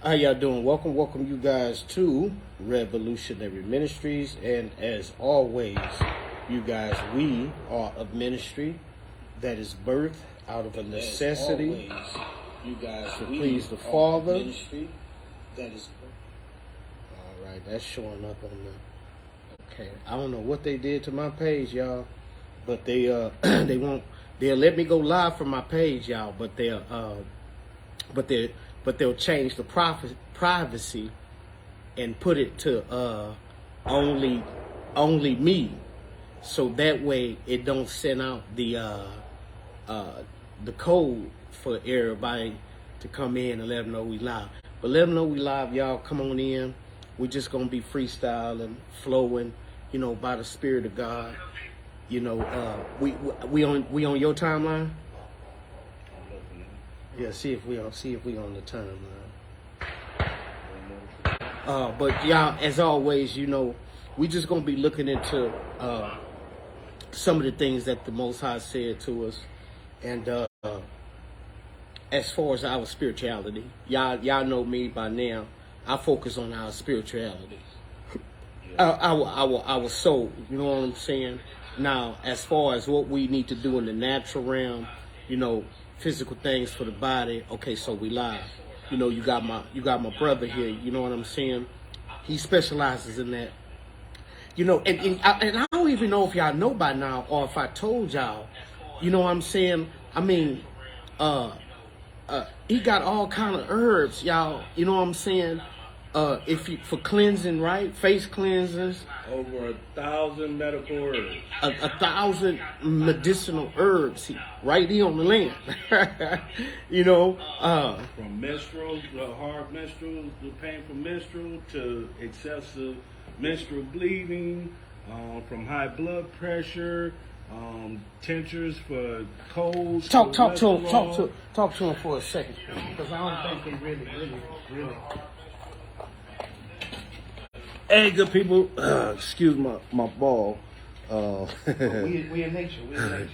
How y'all doing? Welcome you guys to Revolutionary Ministries. And as always, you guys, we are a ministry that is birthed out of a necessity you guys to please the Father. That is all right. That's showing up on the. Okay, I don't know what they did to my page, y'all, but they they'll let me go live from my page, y'all, but they'll change the privacy and put it to only me, so that way it don't send out the code for everybody to come in and let them know we live. But let them know we live, y'all. Come on in. We're just gonna be freestyling, flowing, by the Spirit of God. We on your timeline. Yeah, see if we on the timeline. But y'all, as always, we just gonna be looking into some of the things that the Most High said to us, and as far as our spirituality, y'all know me by now. I focus on our spirituality, our soul. You know what I'm saying? Now, as far as what we need to do in the natural realm, physical things for the body. Okay, so we live. You got my brother here. You know what I'm saying? He specializes in that. And I don't even know if y'all know by now, or if I told y'all. You know what I'm saying? I mean, he got all kind of herbs, y'all. You know what I'm saying? For cleansing, right? Face cleansers. Over 1,000 medical herbs. 1,000 medicinal herbs right here on the land. From menstrual, hard menstrual, to painful menstrual, to excessive menstrual bleeding, from high blood pressure, tinctures for colds. Talk to him for a second, because I don't think they really. Hey, good people. Excuse my ball. We in nature.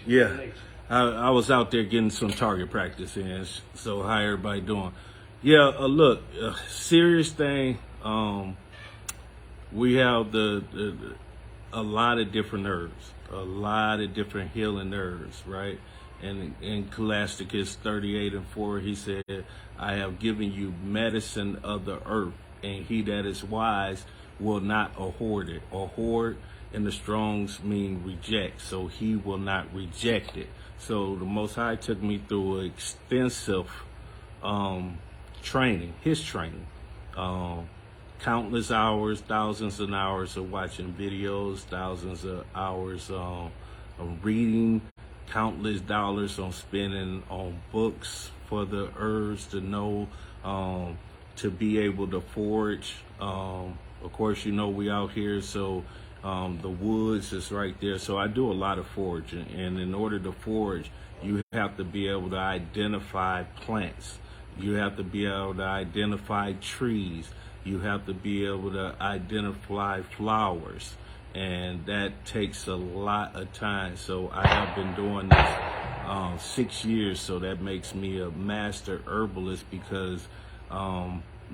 Yeah. I was out there getting some target practice in. So how everybody doing? Yeah. Look, serious thing. We have a lot of different herbs, a lot of different healing herbs, right? And in Ecclesiastes 38:4, he said, "I have given you medicine of the earth, and he that is wise will not hoard it." Or hoard in the Strongs mean reject, so he will not reject it. So the Most High took me through an extensive training, his training, countless hours, thousands of hours of watching videos, thousands of hours of reading, countless dollars on spending on books for the herbs to know, to be able to forage. Of course, we out here, so the woods is right there. So I do a lot of foraging, and in order to forage, you have to be able to identify plants. You have to be able to identify trees. You have to be able to identify flowers, and that takes a lot of time. So I have been doing this 6 years, so that makes me a master herbalist, because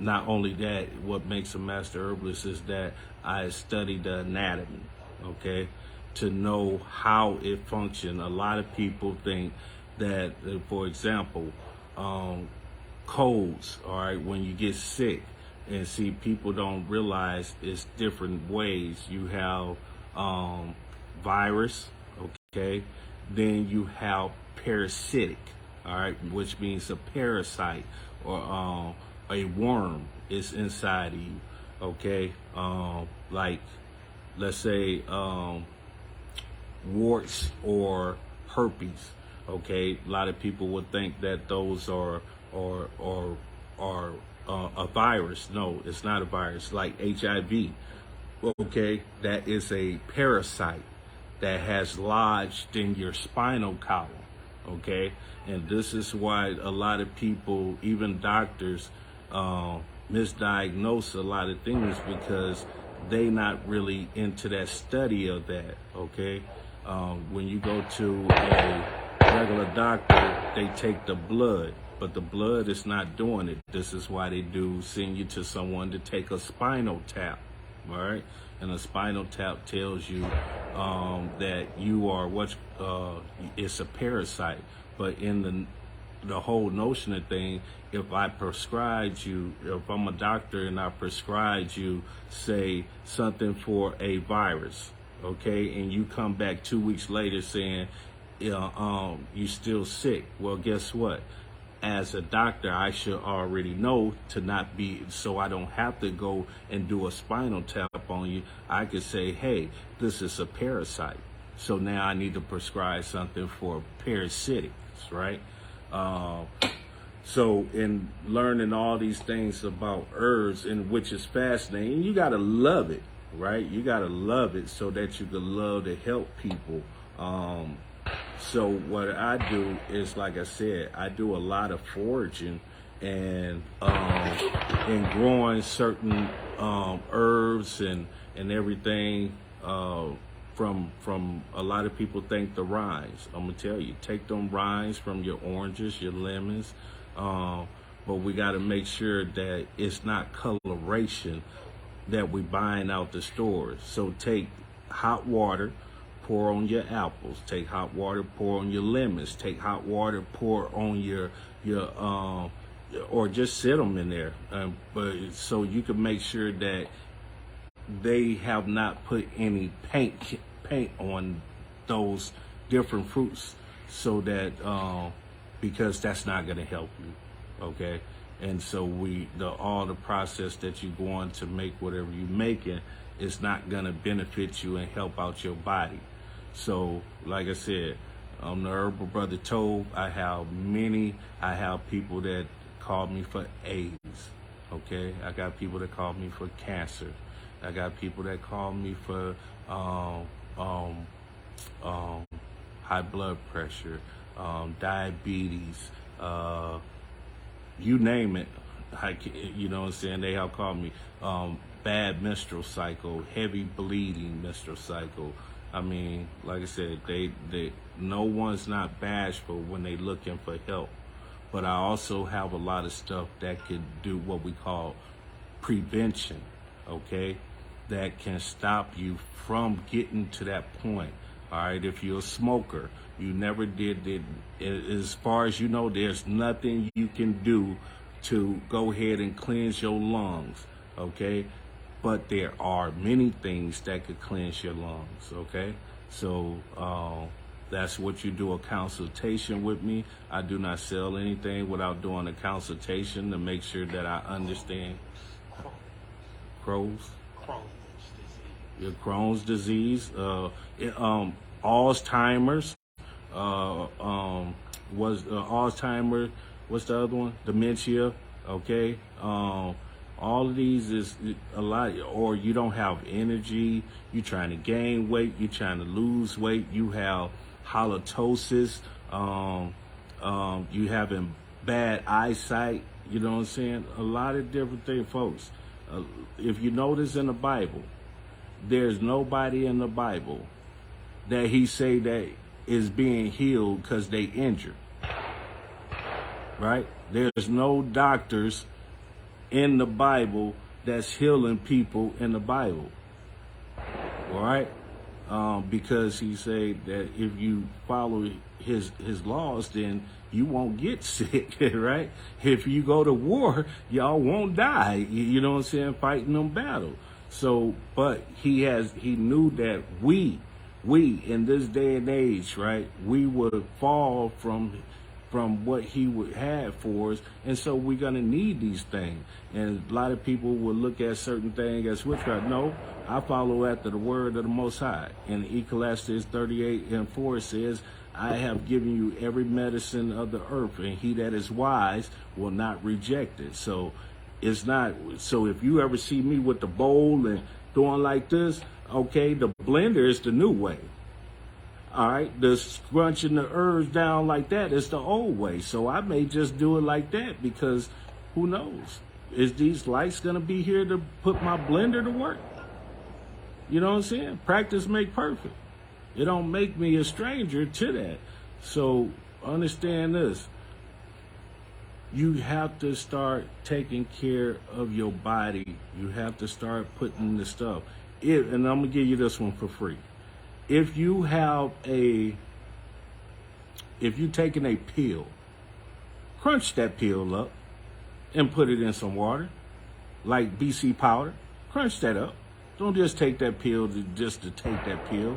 not only that, what makes a master herbalist is that I study the anatomy, okay, to know how it functions. A lot of people think that, for example, colds, all right, when you get sick, and see, people don't realize it's different ways. You have virus, okay, then you have parasitic, all right, which means a parasite or a worm is inside of you, okay? Like, let's say warts or herpes, okay? A lot of people would think that those are a virus. No, it's not a virus. Like HIV, okay? That is a parasite that has lodged in your spinal column, okay? And this is why a lot of people, even doctors, misdiagnose a lot of things, because they not really into that study of that, okay? When you go to a regular doctor, they take the blood, but the blood is not doing it. This is why they do send you to someone to take a spinal tap, all right? And a spinal tap tells you that you are it's a parasite. But in the whole notion of thing, if I prescribed you, if I'm a doctor and I prescribed you, say, something for a virus, okay, and you come back 2 weeks later saying, you still sick, well, guess what? As a doctor, I should already know to not be, so I don't have to go and do a spinal tap on you. I could say, hey, this is a parasite. So now I need to prescribe something for parasitics, right? So in learning all these things about herbs, and which is fascinating, you got to love it, right? You got to love it so that you can love to help people. So what I do is, like I said, I do a lot of foraging and growing certain herbs and everything. From a lot of people think the rinds. I'm gonna tell you, take them rinds from your oranges, your lemons, but we got to make sure that it's not coloration that we buying out the stores. So take hot water, pour on your apples. Take hot water, pour on your lemons. Take hot water, pour on your or just sit them in there. But so you can make sure that they have not put any paint on those different fruits, so that because that's not going to help you, okay? And so all the process that you're going to make whatever you're making is not going to benefit you and help out your body. So, like I said, I'm the Herbal Brother Tove. I have people that call me for AIDS, okay? I got people that call me for cancer. I got people that call me for high blood pressure, diabetes, you name it. You know what I'm saying? They all call me bad menstrual cycle, heavy bleeding menstrual cycle. I mean, like I said, they no one's not bashful when they looking for help. But I also have a lot of stuff that could do what we call prevention, okay? That can stop you from getting to that point. All right, if you're a smoker, you never did it. As far as you know, there's nothing you can do to go ahead and cleanse your lungs, okay? But there are many things that could cleanse your lungs, okay? So that's what you do, a consultation with me. I do not sell anything without doing a consultation to make sure that I understand. Crohn's disease. Your Crohn's disease, Alzheimer's, Alzheimer, what's the other one? Dementia, okay? All of these is a lot, or you don't have energy, you're trying to gain weight, you're trying to lose weight, you have halitosis, you having bad eyesight, you know what I'm saying? A lot of different things, folks. If you notice in the Bible, there's nobody in the Bible that he say that is being healed because they injured, right? There's no doctors in the Bible that's healing people in the Bible, all right? Because he said that if you follow his laws, then you won't get sick, right? If you go to war, y'all won't die, you know what I'm saying, fighting them battles. So, but he knew that we in this day and age, right, we would fall from what he would have for us, and so we're gonna need these things. And a lot of people will look at certain things as witchcraft. No, I follow after the word of the Most High. In Ecclesiastes 38:4 it says, I have given you every medicine of the earth, and he that is wise will not reject it. So it's not, so if you ever see me with the bowl and doing like this, okay, the blender is the new way. All right, the scrunching the herbs down like that is the old way. So I may just do it like that, because who knows? Is these lights going to be here to put my blender to work? You know what I'm saying? Practice make perfect. It don't make me a stranger to that. So understand this. you have to start taking care of your body. You have to start putting the stuff. And I'm gonna give you this one for free. If you taking a pill, crunch that pill up and put it in some water, like BC powder. Crunch that up. Don't just take that pill just to take that pill,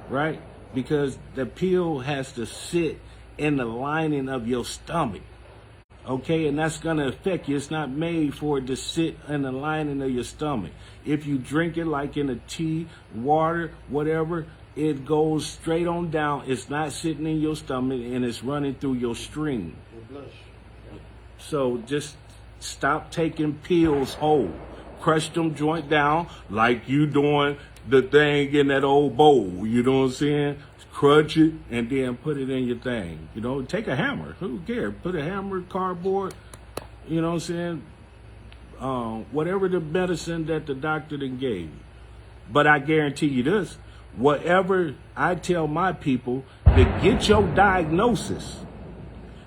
right? Because the pill has to sit in the lining of your stomach, okay? And that's going to affect you. It's not made for it to sit in the lining of your stomach. If you drink it like in a tea, water, whatever, it goes straight on down. It's not sitting in your stomach, and it's running through your stream. So just stop taking pills whole. Crush them joint down like you doing the thing in that old bowl. You know what I'm saying? Crunch it and then put it in your thing. You know, take a hammer. Who cares? Put a hammer, cardboard. You know what I'm saying? Whatever the medicine that the doctor done gave you. But I guarantee you this. Whatever I tell my people, to get your diagnosis,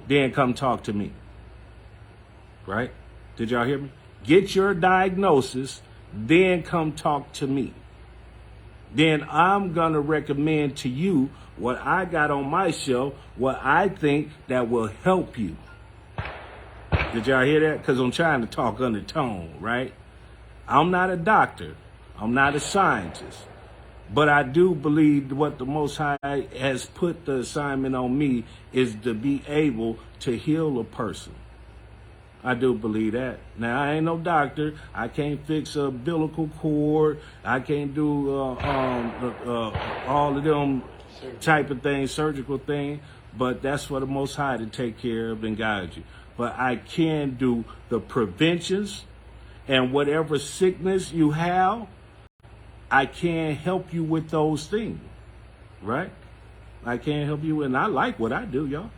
then come talk to me. Right? Did y'all hear me? Get your diagnosis, then come talk to me. Then I'm going to recommend to you what I got on my shelf, what I think that will help you. Did y'all hear that? Because I'm trying to talk undertone, right? I'm not a doctor. I'm not a scientist. But I do believe what the Most High has put the assignment on me is to be able to heal a person. I do believe that. Now, I ain't no doctor. I can't fix a umbilical cord. I can't do all of them type of things, surgical thing. But that's for the Most High to take care of and guide you. But I can do the preventions, and whatever sickness you have, I can help you with those things, right? I can help you, and I like what I do, y'all.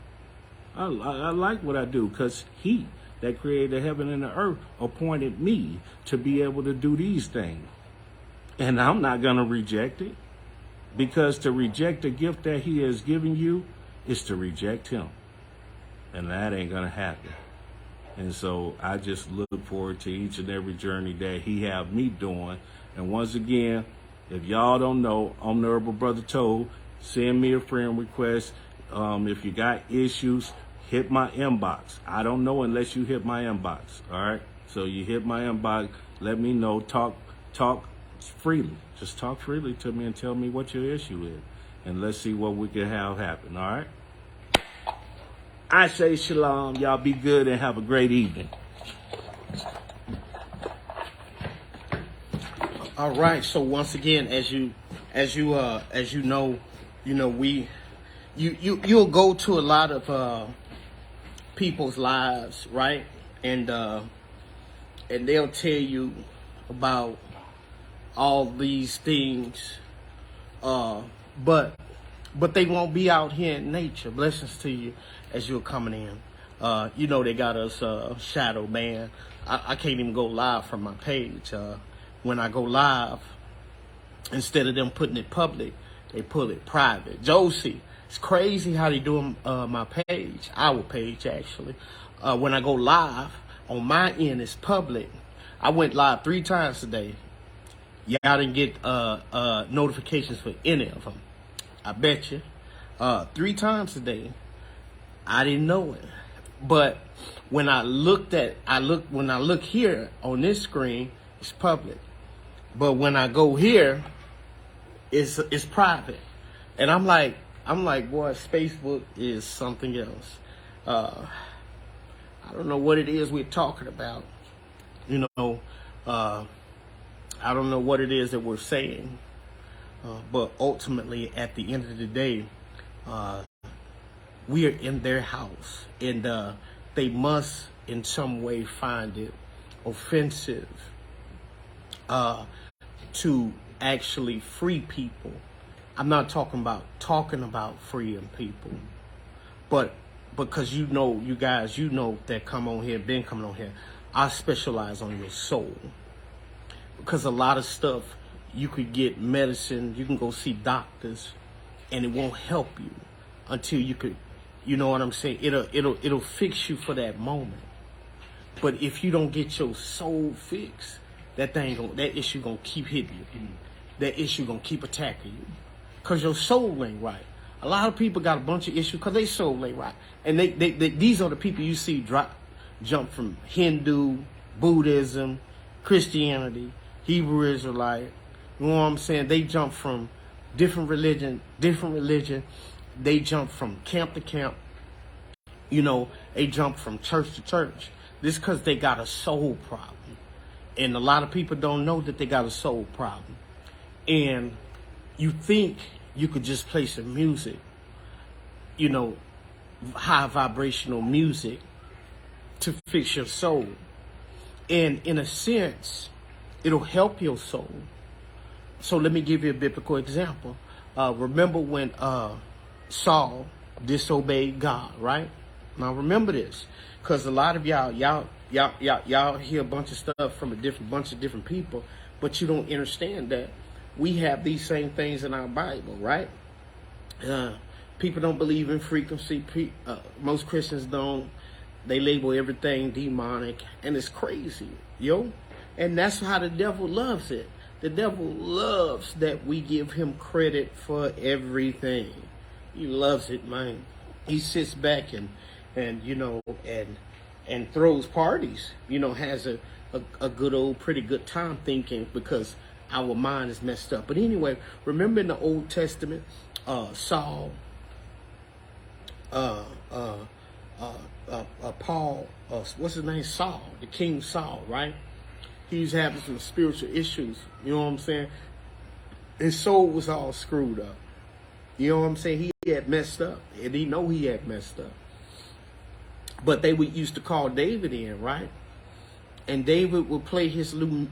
I like what I do because He that created the heaven and the earth appointed me to be able to do these things. And I'm not going to reject it, because to reject the gift that He has given you is to reject Him. And that ain't going to happen. And so I just look forward to each and every journey that He have me doing. And once again, if y'all don't know, I'm the Herbal Brother Toad. Send me a friend request. If you got issues, hit my inbox. I don't know unless you hit my inbox. All right. So you hit my inbox. Let me know. Talk freely. Just talk freely to me and tell me what your issue is, and let's see what we can have happen. All right. I say shalom. Y'all be good and have a great evening. All right. So once again, as you know, you'll go to a lot of people's lives, right? And they'll tell you about all these things, but they won't be out here in nature. Blessings to you as you're coming in. They got us shadow ban. I can't even go live from my page. When I go live, instead of them putting it public, they put it private. Josie, it's crazy how they do my page, our page actually. When I go live, on my end it's public. I went live 3 times today. Y'all didn't get notifications for any of them. I bet you. 3 times today. I didn't know it. But when I look here on this screen, it's public. But when I go here, it's private. And I'm like, boy, Facebook is something else. I don't know what it is we're talking about. I don't know what it is that we're saying. But ultimately, at the end of the day, we are in their house. And they must, in some way, find it offensive to actually free people. I'm not talking about freeing people, but because you guys that come on here, been coming on here, I specialize on your soul. Because a lot of stuff, you could get medicine, you can go see doctors, and it won't help you until you could, you know what I'm saying? It'll fix you for that moment. But if you don't get your soul fixed, that issue gonna keep hitting you. That issue gonna keep attacking you, cause your soul ain't right. A lot of people got a bunch of issues cause they soul ain't right, and these are the people you see jump from Hindu, Buddhism, Christianity, Hebrew Israelite. You know what I'm saying? They jump from different religion. They jump from camp to camp. You know, they jump from church to church. This because they got a soul problem. And a lot of people don't know that they got a soul problem. And you think you could just play some music, you know, high vibrational music to fix your soul. And in a sense, it'll help your soul. So let me give you a biblical example. Remember when Saul disobeyed God, right? Now remember this, because a lot of y'all hear a bunch of stuff from a bunch of different people, but you don't understand that we have these same things in our Bible, right? People don't believe in frequency. Most Christians don't. They label everything demonic, and it's crazy, yo. And that's how the devil loves it. The devil loves that we give him credit for everything. He loves it, man. He sits back and you know, and throws parties, you know, has a good old, pretty good time thinking because our mind is messed up. But anyway, remember in the Old Testament, Saul, Paul, what's his name? Saul, the King Saul, right? He was having some spiritual issues, you know what I'm saying? His soul was all screwed up. You know what I'm saying? He had messed up, and he know he had messed up. But they would used to call David in, right? And David would play his little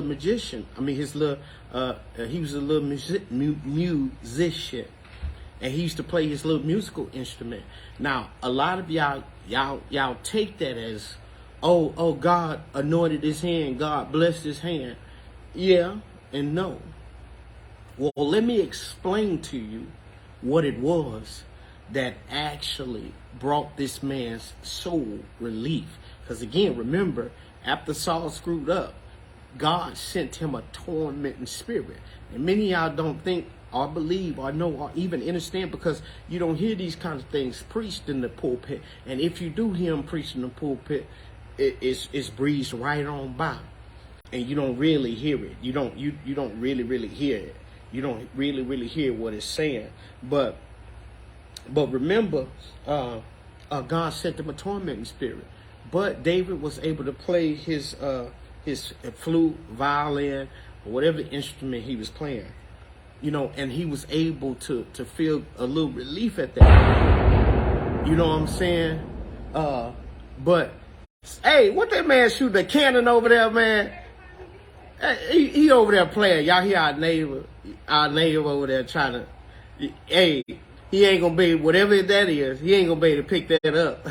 magician. I mean, he was a little musician. And he used to play his little musical instrument. Now, a lot of y'all take that as, oh, God anointed his hand, God blessed his hand. Yeah and no. Well, let me explain to you what it was that actually brought this man's soul relief. Because again, remember, after Saul screwed up, God sent him a tormenting spirit. And many of y'all don't think or believe or know or even understand because you don't hear these kinds of things preached in the pulpit. And if you do hear them preached in the pulpit, it's breezed right on by. And you don't really hear it. You don't really hear it. You don't really hear what it's saying. But remember, God sent him a tormenting spirit. But David was able to play his flute, violin, or whatever instrument he was playing, you know, and he was able to feel a little relief at that. You know what I'm saying? But hey, what that man shoot the cannon over there, man? Hey, he over there playing. Y'all hear our neighbor over there trying to. Hey, he ain't gonna be, whatever that is, he ain't gonna be able to pick that up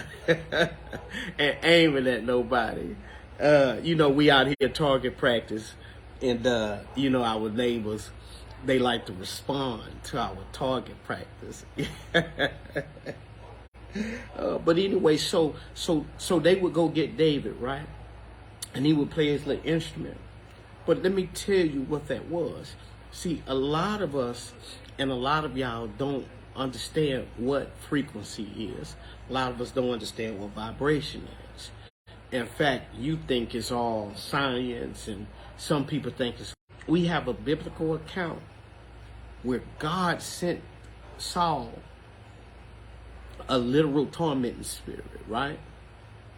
and aim it at nobody. You know, we out here target practice, and you know, our neighbors, they like to respond to our target practice. But anyway, so they would go get David, right? And he would play his little instrument. But let me tell you what that was. See, a lot of us and a lot of y'all don't understand what frequency is. A lot of us don't understand what vibration is. In fact, you think it's all science, and some people think it's. We have a biblical account where God sent Saul a literal tormenting spirit, right?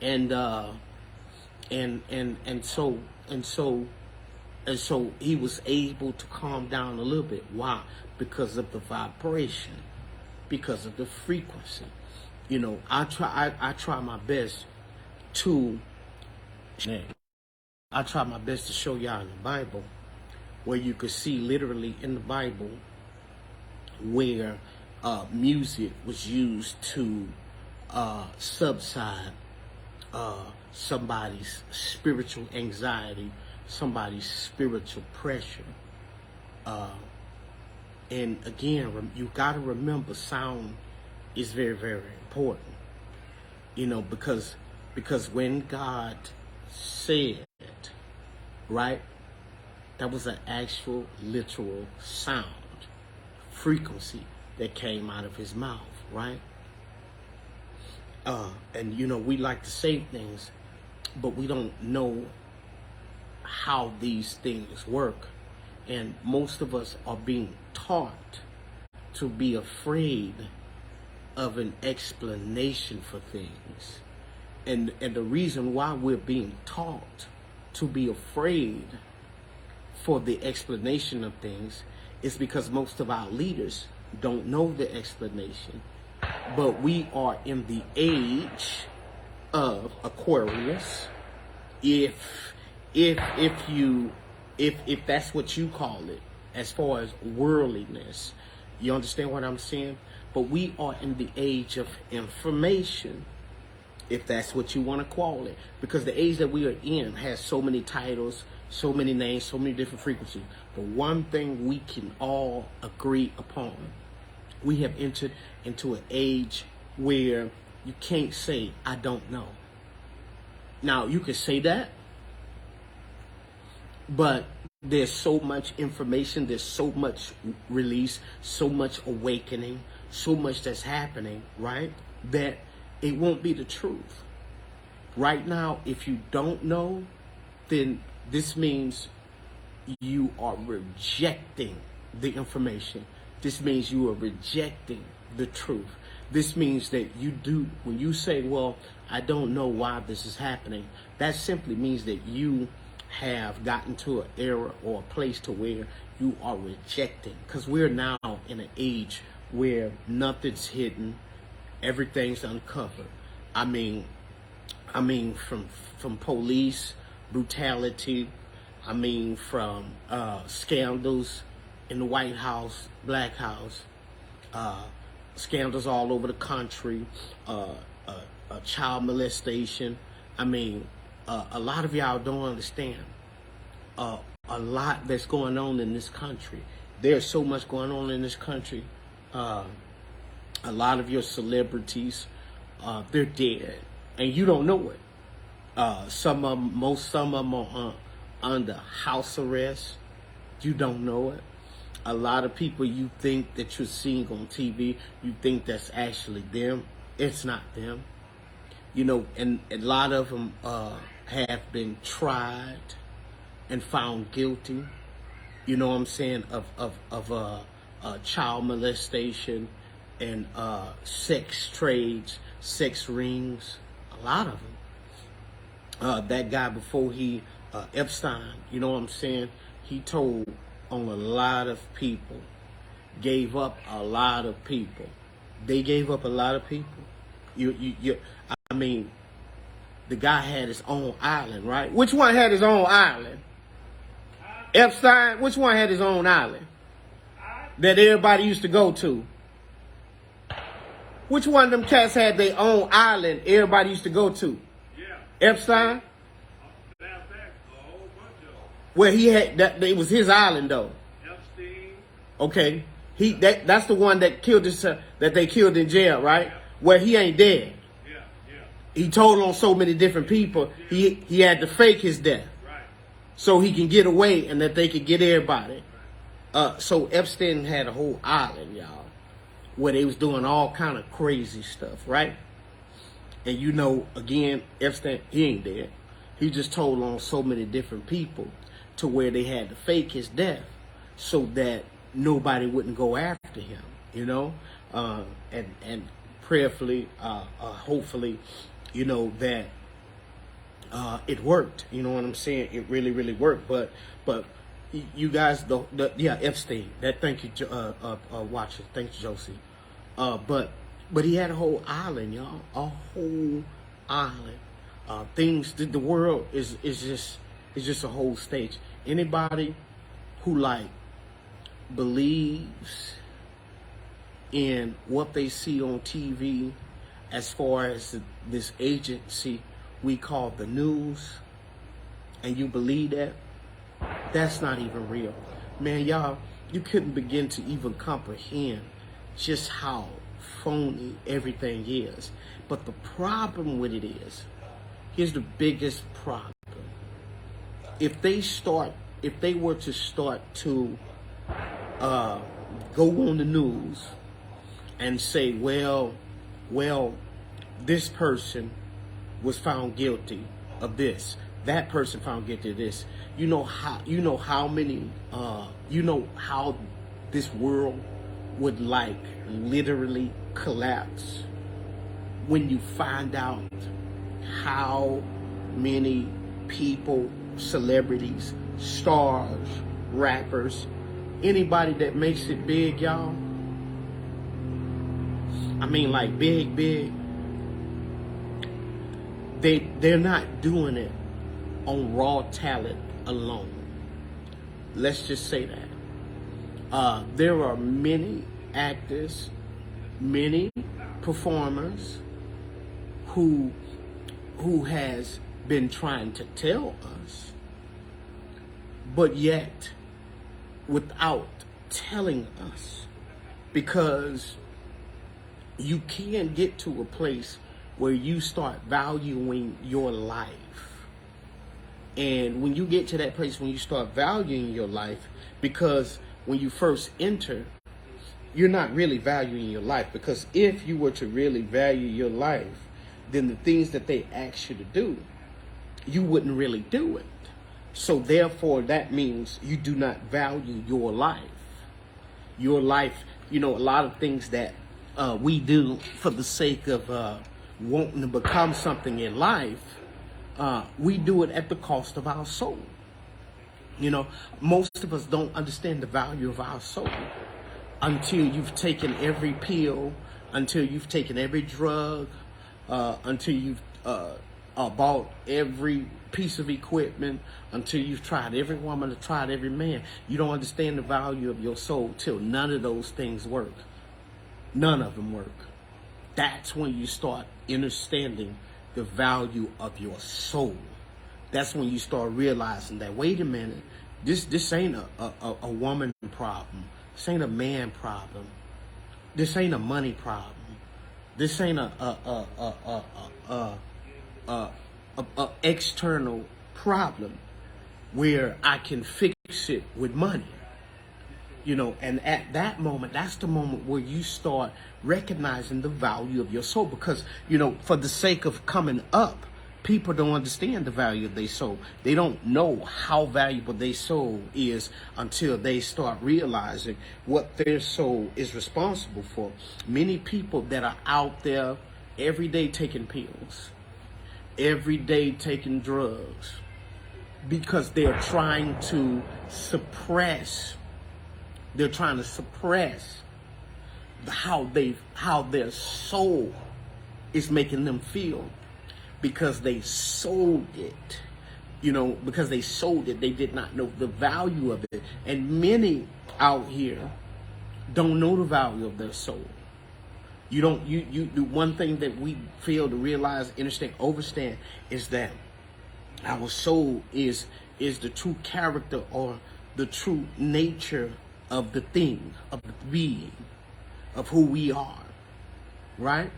And so he was able to calm down a little bit. Why? Because of the vibration, because of the frequency. You know, I try my best to show y'all in the Bible where you could see literally in the Bible where music was used to subside somebody's spiritual anxiety, somebody's spiritual pressure. And again, you got to remember, sound is very, very important. You know, because when God said, right? That was an actual, literal sound, frequency that came out of his mouth, right? And you know, we like to say things, but we don't know how these things work. And most of us are being taught to be afraid of an explanation for things. And the reason why we're being taught to be afraid for the explanation of things is because most of our leaders don't know the explanation. But we are in the age of Aquarius, if that's what you call it, as far as worldliness. You understand what I'm saying? But we are in the age of information, if that's what you want to call it, because the age that we are in has so many titles, so many names, so many different frequencies. But one thing we can all agree upon: we have entered into an age where you can't say, I don't know. Now, you can say that, but there's so much information, there's so much release, so much awakening, so much that's happening, right? That it won't be the truth. Right now, if you don't know, then this means you are rejecting the information. This means you are rejecting the truth. This means that when you say, well, I don't know why this is happening, that simply means that you have gotten to an era or a place to where you are rejecting. Because we're now in an age where nothing's hidden, everything's uncovered. I mean, from police brutality, from scandals in the White House, Black House, scandals all over the country, child molestation. A lot of y'all don't understand a lot that's going on in this country. There's so much going on in this country. A lot of your celebrities, they're dead, and you don't know it. Some of them are under house arrest. You don't know it. A lot of people you think that you're seeing on TV, you think that's actually them. It's not them. You know, and a lot of them have been tried and found guilty. You know what I'm saying, of child molestation and sex trades, sex rings. A lot of them. That guy before Epstein, you know what I'm saying, he told on a lot of people, gave up a lot of people. They gave up a lot of people. The guy had his own island, right? Which one had his own island? Epstein, which one had his own island that everybody used to go to? Which one of them cats had their own island everybody used to go to? Yeah. Epstein? Where he had that, it was his island though. Epstein. Okay, that's the one that killed that they killed in jail, right? Yeah. Where he ain't dead. Yeah, yeah. He told on so many different people. Yeah. He had to fake his death, right, so he can get away and that they could get everybody. Right. So Epstein had a whole island, y'all, where they was doing all kind of crazy stuff, right? And you know, again, Epstein, he ain't dead. He just told on so many different people to where they had to fake his death so that nobody wouldn't go after him, you know, and prayerfully, hopefully, you know, that it worked. You know what I'm saying? It really, really worked. But you guys, yeah, Epstein. That, thank you, watcher. Thanks, Josie. But he had a whole island, y'all, a whole island. Things that the world is just a whole stage. Anybody who believes in what they see on TV as far as this agency we call the news, and you believe that, that's not even real. Man, y'all, you couldn't begin to even comprehend just how phony everything is. But the problem with it is, here's the biggest problem. if they were to start to go on the news and say, well, this person was found guilty of this, that person found guilty of this. You know how this world would like literally collapse when you find out how many people, celebrities, stars, rappers, anybody that makes it big, y'all. I mean, like big. They're not doing it on raw talent alone. Let's just say that. There are many actors, many performers who has been trying to tell us, but yet without telling us, because you can get to a place where you start valuing your life. And when you get to that place, when you start valuing your life, because when you first enter, you're not really valuing your life. Because if you were to really value your life, then the things that they ask you to do, you wouldn't really do it. So therefore, that means you do not value your life. Your life, a lot of things that we do for the sake of wanting to become something in life, we do it at the cost of our soul. Most of us don't understand the value of our soul until you've taken every pill, until you've taken every drug, until you've bought every piece of equipment, until you've tried every woman, tried every man. You don't understand the value of your soul till none of those things work. None of them work. That's when you start understanding the value of your soul. That's when you start realizing that, wait a minute, this ain't a woman problem. This ain't a man problem. This ain't a money problem. This ain't a external problem where I can fix it with money. And at that moment, that's the moment where you start recognizing the value of your soul. Because, for the sake of coming up, people don't understand the value of their soul. They don't know how valuable their soul is until they start realizing what their soul is responsible for. Many people that are out there every day taking pills, every day taking drugs, because they're trying to suppress how their soul is making them feel, because they sold it. Because they sold it, they did not know the value of it. And many out here don't know the value of their soul. You do one thing that we fail to realize, understand, understand is that our soul is the true character or the true nature of the thing, of the being, of who we are, right?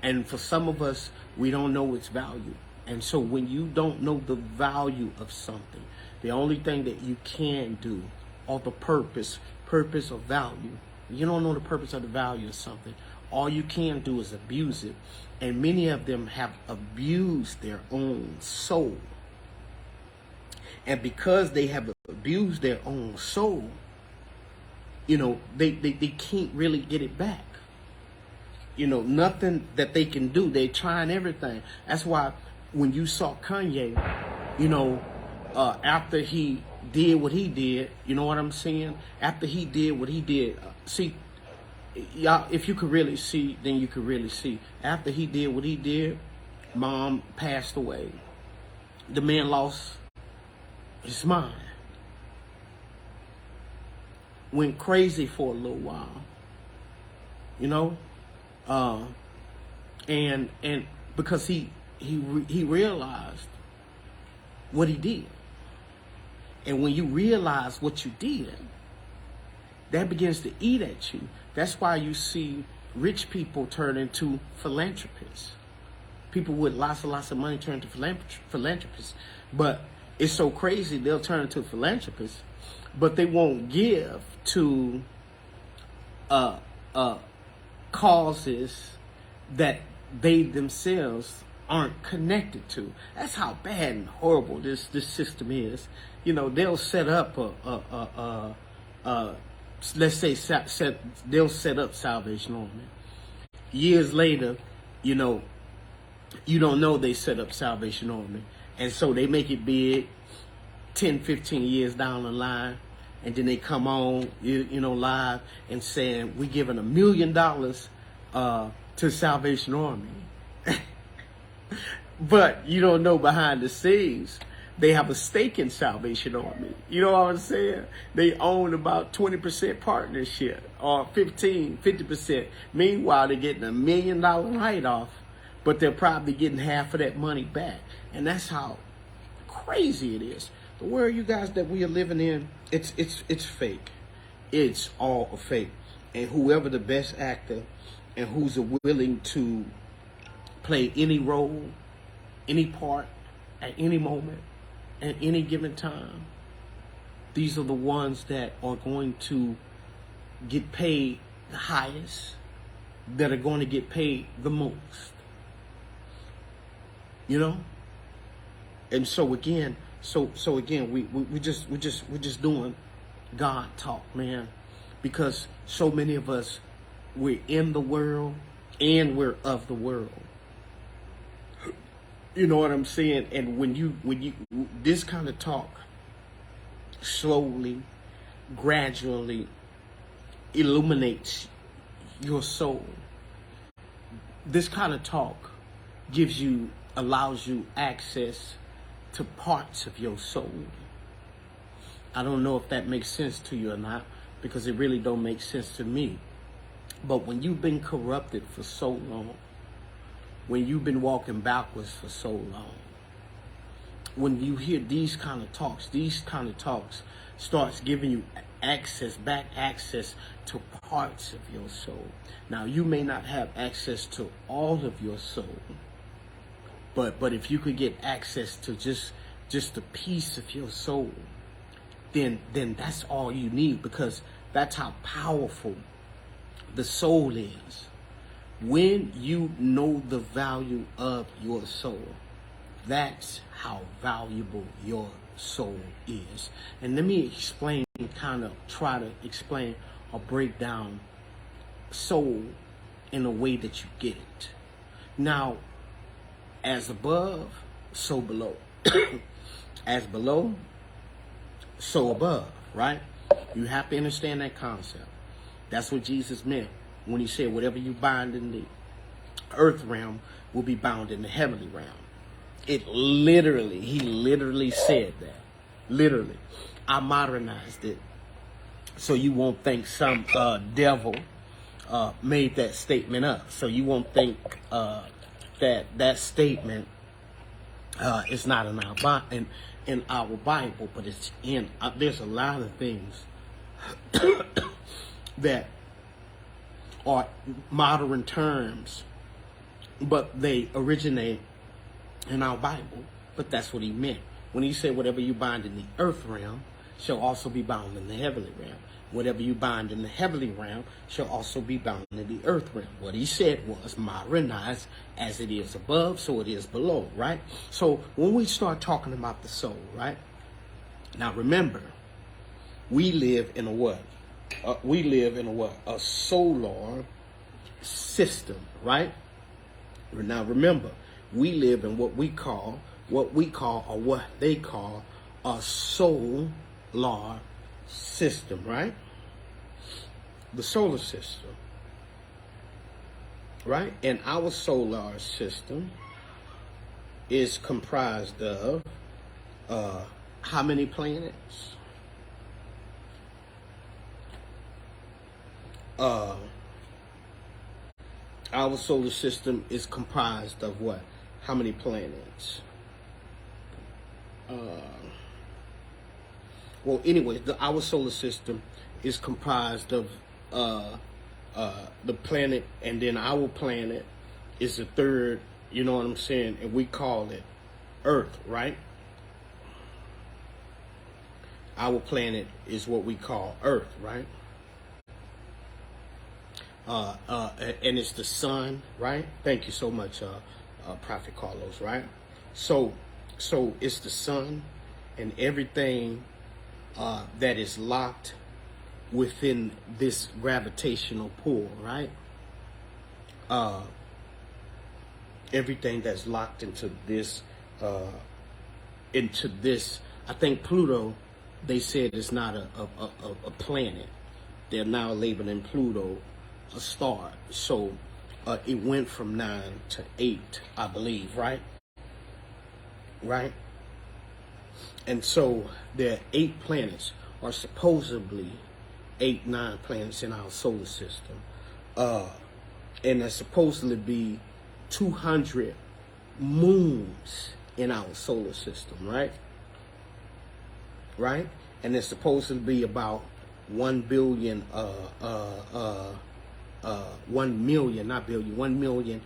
And for some of us, we don't know its value. And so when you don't know the value of something, the only thing that you can do, or the purpose or value, you don't know the purpose or the value of something, all you can do is abuse it. And many of them have abused their own soul. And because they have abused their own soul, they can't really get it back. Nothing that they can do. They're trying everything. That's why when you saw Kanye, after he did what he did, you know what I'm saying? After he did what he did, see, y'all, if you could really see, then you could really see. After he did what he did, mom passed away. The man lost his mind. Went crazy for a little while, and because he realized what he did. And when you realize what you did, that begins to eat at you. That's why you see rich people turn into philanthropists. People with lots and lots of money turn to philanthropists. But it's so crazy they'll turn to philanthropists, but they won't give to causes that they themselves aren't connected to. That's how bad and horrible this system is. You know, they'll set up let's say they'll set up Salvation Army. Years later, you know, you don't know they set up Salvation Army. And so they make it big 10, 15 years down the line. And then they come on, you know, live and saying, we're giving $1 million to Salvation Army. But you don't know behind the scenes, they have a stake in Salvation Army. You know what I'm saying? They own about 20% partnership or 50%. Meanwhile, they're getting $1 million write-off, but they're probably getting half of that money back. And that's how crazy it is. The world, you guys, that we are living in, it's fake. It's all a fake. And whoever the best actor and who's willing to play any role, any part, at any moment, at any given time, these are the ones that are going to get paid the highest, that are going to get paid the most. You know? And so again, we're just doing God talk, man, because so many of us, we're in the world and we're of the world. You know what I'm saying? And when you this kind of talk slowly, gradually illuminates your soul. This kind of talk allows you access to parts of your soul. I don't know if that makes sense to you or not, because it really don't make sense to me. But when you've been corrupted for so long, when you've been walking backwards for so long, when you hear these kind of talks starts giving you access to parts of your soul. Now, you may not have access to all of your soul, but if you could get access to just a piece of your soul, then that's all you need, because that's how powerful the soul is. When you know the value of your soul, that's how valuable your soul is. And let me try to explain or break down soul in a way that you get it. Now, as above, so below. As below, so above, right? You have to understand that concept. That's what Jesus meant when he said, whatever you bind in the earth realm will be bound in the heavenly realm. He literally said that. Literally. I modernized it so you won't think some devil made that statement up. So you won't think that statement is not in our Bible, but it's in. There's a lot of things that are modern terms, but they originate in our Bible. But that's what he meant when he said, whatever you bind in the earth realm shall also be bound in the heavenly realm. Whatever you bind in the heavenly realm shall also be bound in the earth realm. What he said was, modernize, as it is above, so it is below, right? So when we start talking about the soul, right? Now remember, we live in a what? A solar system, right? Now remember, we live in what they call a solar system, right? The solar system, right? And our solar system is comprised of how many planets? Our solar system is comprised of what? How many planets? Well, anyway, our solar system is comprised of the planet, and then our planet is the third, you know what I'm saying? And we call it Earth, right? our planet is what we call Earth, right? And it's the sun, right? Thank you so much, Prophet Carlos, right? So it's the sun and everything that is locked within this gravitational pull, right? Everything that's locked into this, I think Pluto, they said is not a planet. They're now labeling Pluto a star. So it went from 9 to 8, I believe, right? Right? And so there are 8 planets, or supposedly 9 planets in our solar system. And there's supposedly be 200 moons in our solar system, right? Right? And there's supposed to be about 1 billion, 1 million, not billion, 1 million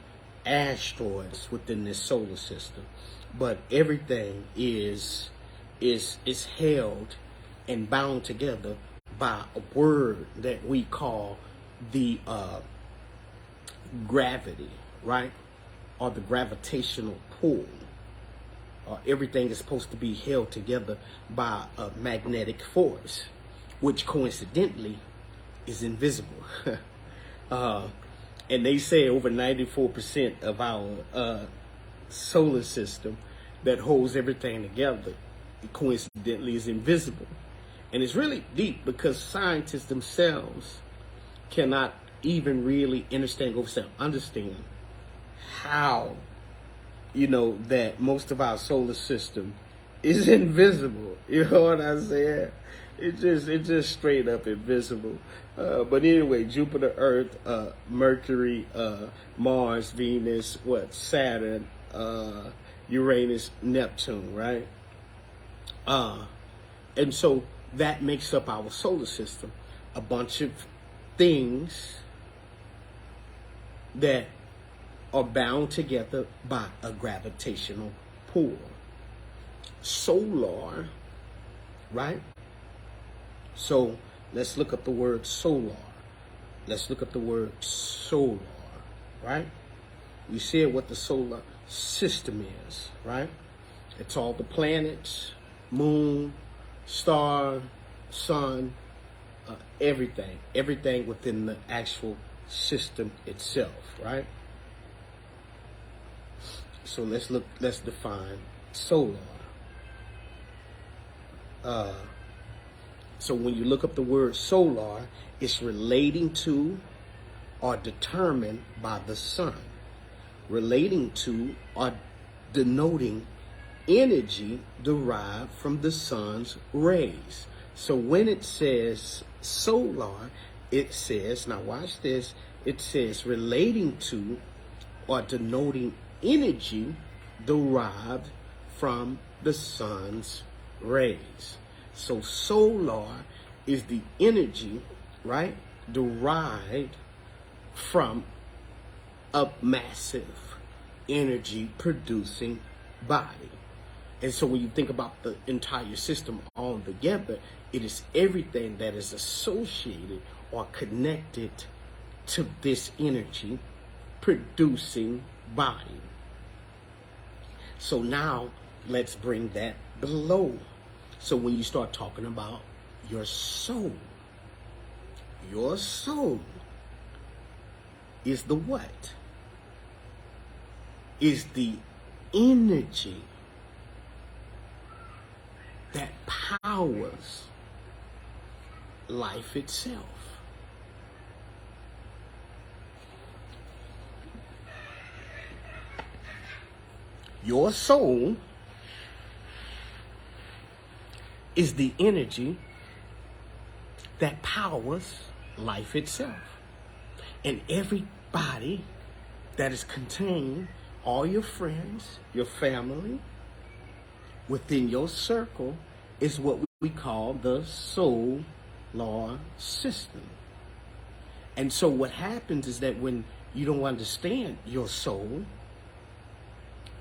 asteroids within this solar system. But everything is held and bound together by a word that we call the gravity, right? Or the gravitational pull. Everything is supposed to be held together by a magnetic force, which coincidentally is invisible. And they say over 94% of our solar system that holds everything together, coincidentally, is invisible. And it's really deep because scientists themselves cannot even really understand how, that most of our solar system is invisible. You know what I'm saying? It's just straight up invisible. But anyway, Jupiter, Earth, Mercury, Mars, Venus, Saturn, Uranus, Neptune, right? And so that makes up our solar system. A bunch of things that are bound together by a gravitational pull. Solar, right? So let's look up the word solar. Let's look up the word solar, right? We said what the solar system is, right? It's all the planets, moon, star, sun, everything within the actual system itself, right? So let's define solar. So when you look up the word solar, it's relating to or determined by the sun. Relating to or denoting energy derived from the sun's rays. So when it says solar, it says, now watch this, it says relating to or denoting energy derived from the sun's rays. So solar is the energy, right, derived from a massive energy producing body. And so when you think about the entire system all together, it is everything that is associated or connected to this energy producing body. So now let's bring that below. So when you start talking about your soul is the what? Is the energy that powers life itself. Your soul is the energy that powers life itself. And everybody that is contained, all your friends, your family, within your circle is what we call the solar system. And so what happens is that when you don't understand your soul,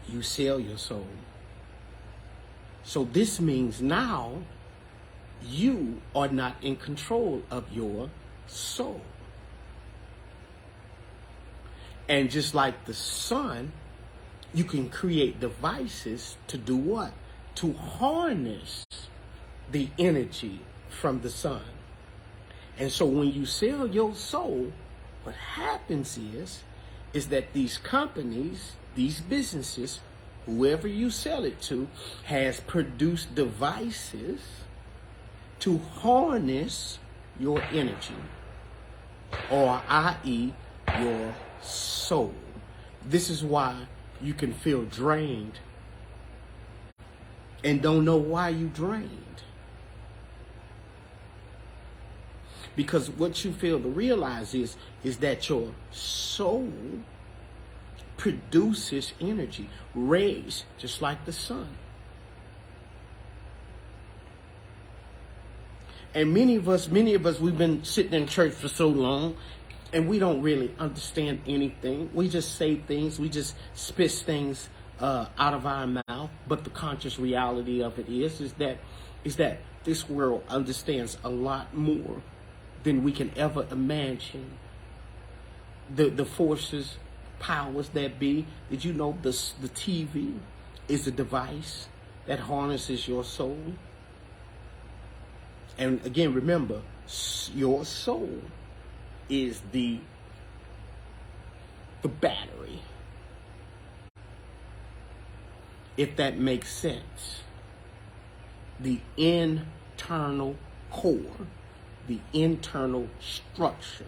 you sell your soul. So this means now you are not in control of your soul. And just like the sun, you can create devices to do what? To harness the energy from the sun. And so when you sell your soul, what happens is that these companies, these businesses, whoever you sell it to, has produced devices to harness your energy, or i.e. your soul. This is why you can feel drained and don't know why you drained. Because what you fail to realize is that your soul produces energy, rays, just like the sun. And many of us, we've been sitting in church for so long, and we don't really understand anything. We just say things, we just spit things out of our mouth. But the conscious reality of it is that this world understands a lot more than we can ever imagine. The forces, powers that be. Did you know the TV is a device that harnesses your soul? And again, remember, your soul is the battery, if that makes sense. The internal core, the internal structure.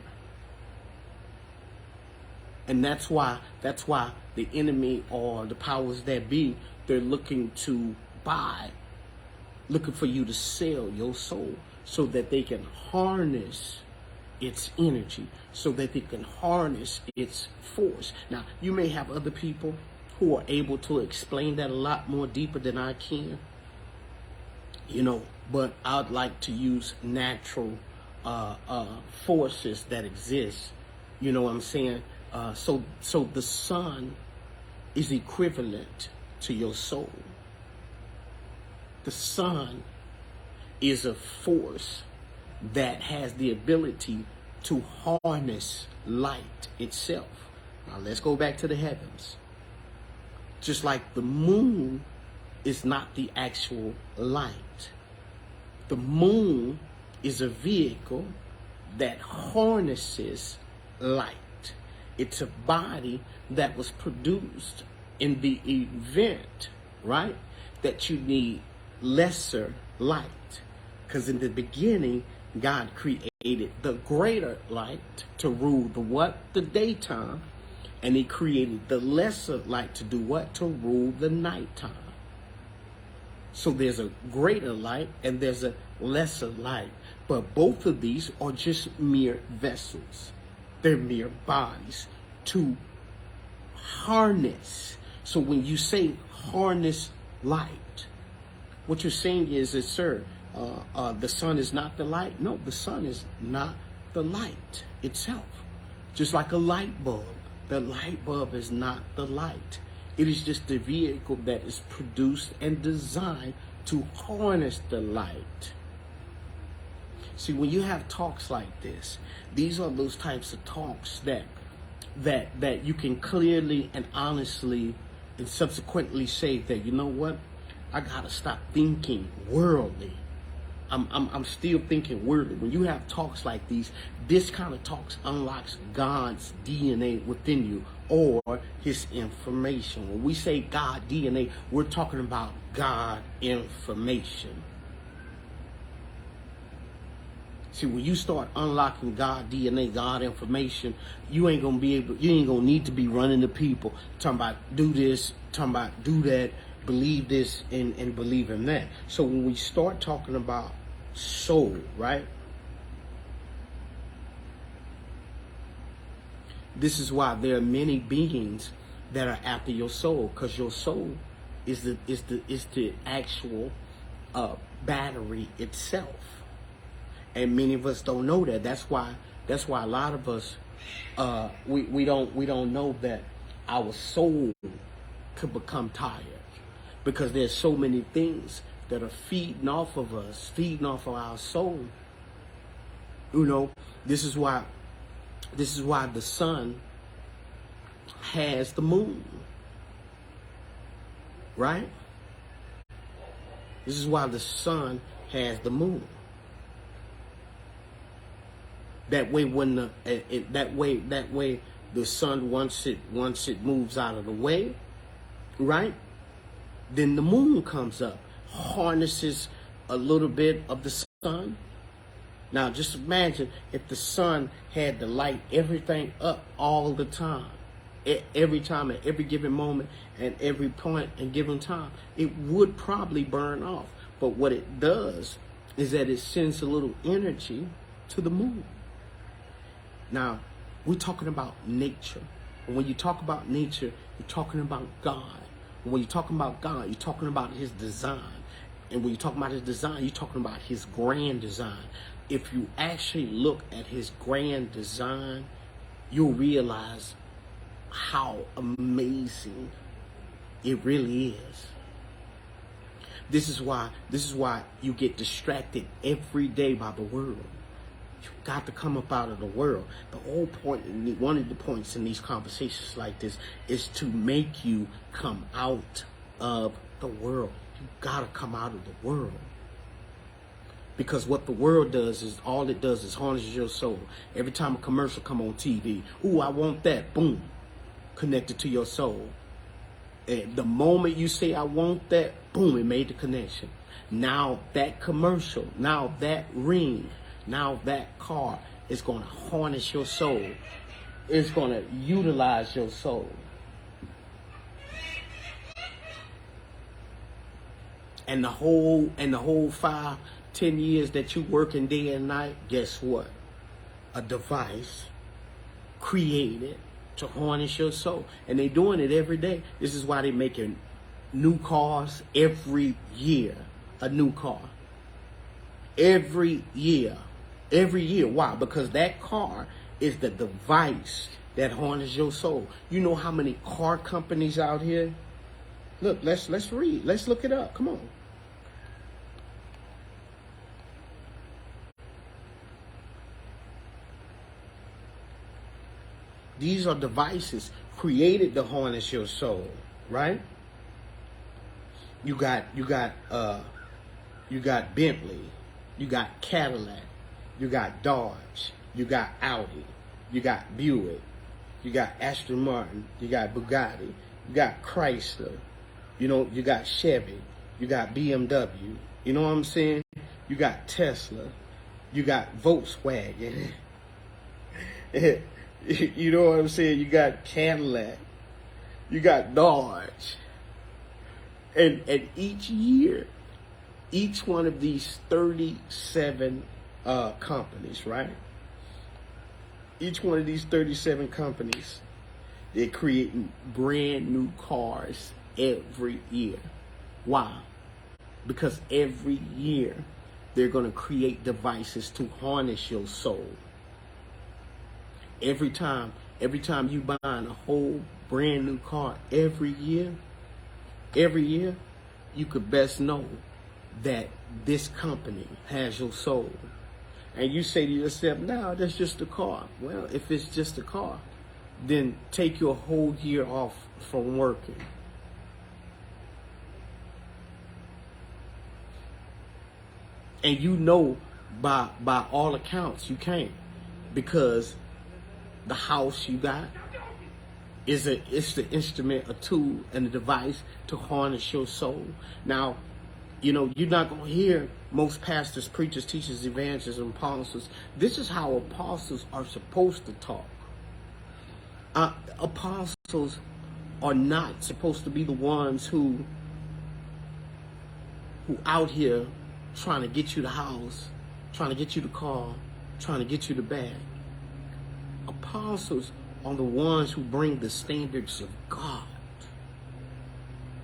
And that's why the enemy or the powers that be, they're looking for you to sell your soul so that they can harness its energy, so that they can harness its force. Now, you may have other people who are able to explain that a lot more deeper than I can, but I'd like to use natural forces that exist. You know what I'm saying? So the sun is equivalent to your soul. The sun is a force that has the ability to harness light itself. Now let's go back to the heavens. Just like the moon is not the actual light. The moon is a vehicle that harnesses light. It's a body that was produced in the event, right, that you need lesser light. Because in the beginning, God created the greater light to rule the what? The daytime. And he created the lesser light to do what? To rule the nighttime. So there's a greater light and there's a lesser light. But both of these are just mere vessels. They're mere bodies to harness. So when you say harness light, what you're saying is sir, the sun is not the light. No, the sun is not the light itself. Just like a light bulb. The light bulb is not the light. It is just the vehicle that is produced and designed to harness the light. See, when you have talks like this, these are those types of talks that you can clearly and honestly and subsequently say that, you know what, I gotta stop thinking worldly. I'm still thinking worldly. When you have talks like these, this kind of talks unlocks God's DNA within you, or his information. When we say God DNA, we're talking about God information. See, when you start unlocking God DNA, God information, you ain't gonna need to be running to people talking about do this, talking about do that, believe this and believe in that. So when we start talking about soul, right? This is why there are many beings that are after your soul, because your soul is the actual battery itself. And many of us don't know that. That's why a lot of us we don't know that our soul could become tired, because there's so many things that are feeding off of us, feeding off of our soul. You know, this is why the sun has the moon. Right? This is why the sun has the moon. That way, when that way the sun once it moves out of the way, right? Then the moon comes up, harnesses a little bit of the sun. Now, just imagine if the sun had to light everything up all the time. Every time, at every given moment, at every point and given time, it would probably burn off. But what it does is that it sends a little energy to the moon. Now, we're talking about nature. And when you talk about nature, you're talking about God. And when you're talking about God, you're talking about his design. And when you talk about his design, you're talking about his grand design. If you actually look at his grand design, you'll realize how amazing it really is. This is why you get distracted every day by the world. You've got to come up out of the world. The whole point, one of the points in these conversations like this is to make you come out of the world. You've got to come out of the world. Because what the world does is, all it does is harness your soul. Every time a commercial come on TV, ooh, I want that, boom, connected to your soul. And the moment you say, I want that, boom, it made the connection. Now that commercial, now that ring, now that car is going to harness your soul. It's going to utilize your soul. And the whole 5-10 years that you working day and night, guess what? A device created to harness your soul. And they're doing it every day. This is why they're making new cars every year. A new car. Every year. Every year. Why? Because that car is the device that harnesses your soul. You know how many car companies out here? Look, let's read. Let's look it up. Come on. These are devices created to harness your soul, right? You got Bentley, you got Cadillac, you got Dodge, you got Audi, you got Buick, you got Aston Martin, you got Bugatti, you got Chrysler, you know, you got Chevy, you got BMW, you know what I'm saying? You got Tesla, you got Volkswagen. You know what I'm saying? You got Cadillac, you got Dodge, and each year, each one of these 37 companies, right? Each one of these 37 companies, they're creating brand new cars every year. Why? Because every year they're going to create devices to harness your soul. Every time you buying a whole brand new car every year, you could best know that this company has your soul. And you say to yourself, no, that's just a car. Well, if it's just a car, then take your whole year off from working. And you know, by all accounts, you can't, because the house you got it's the instrument, a tool, and a device to harness your soul. Now, you know, you're not going to hear most pastors, preachers, teachers, evangelists, and apostles. This is how apostles are supposed to talk. Apostles are not supposed to be the ones who out here trying to get you the house, trying to get you the car, trying to get you the bag. Apostles are the ones who bring the standards of God.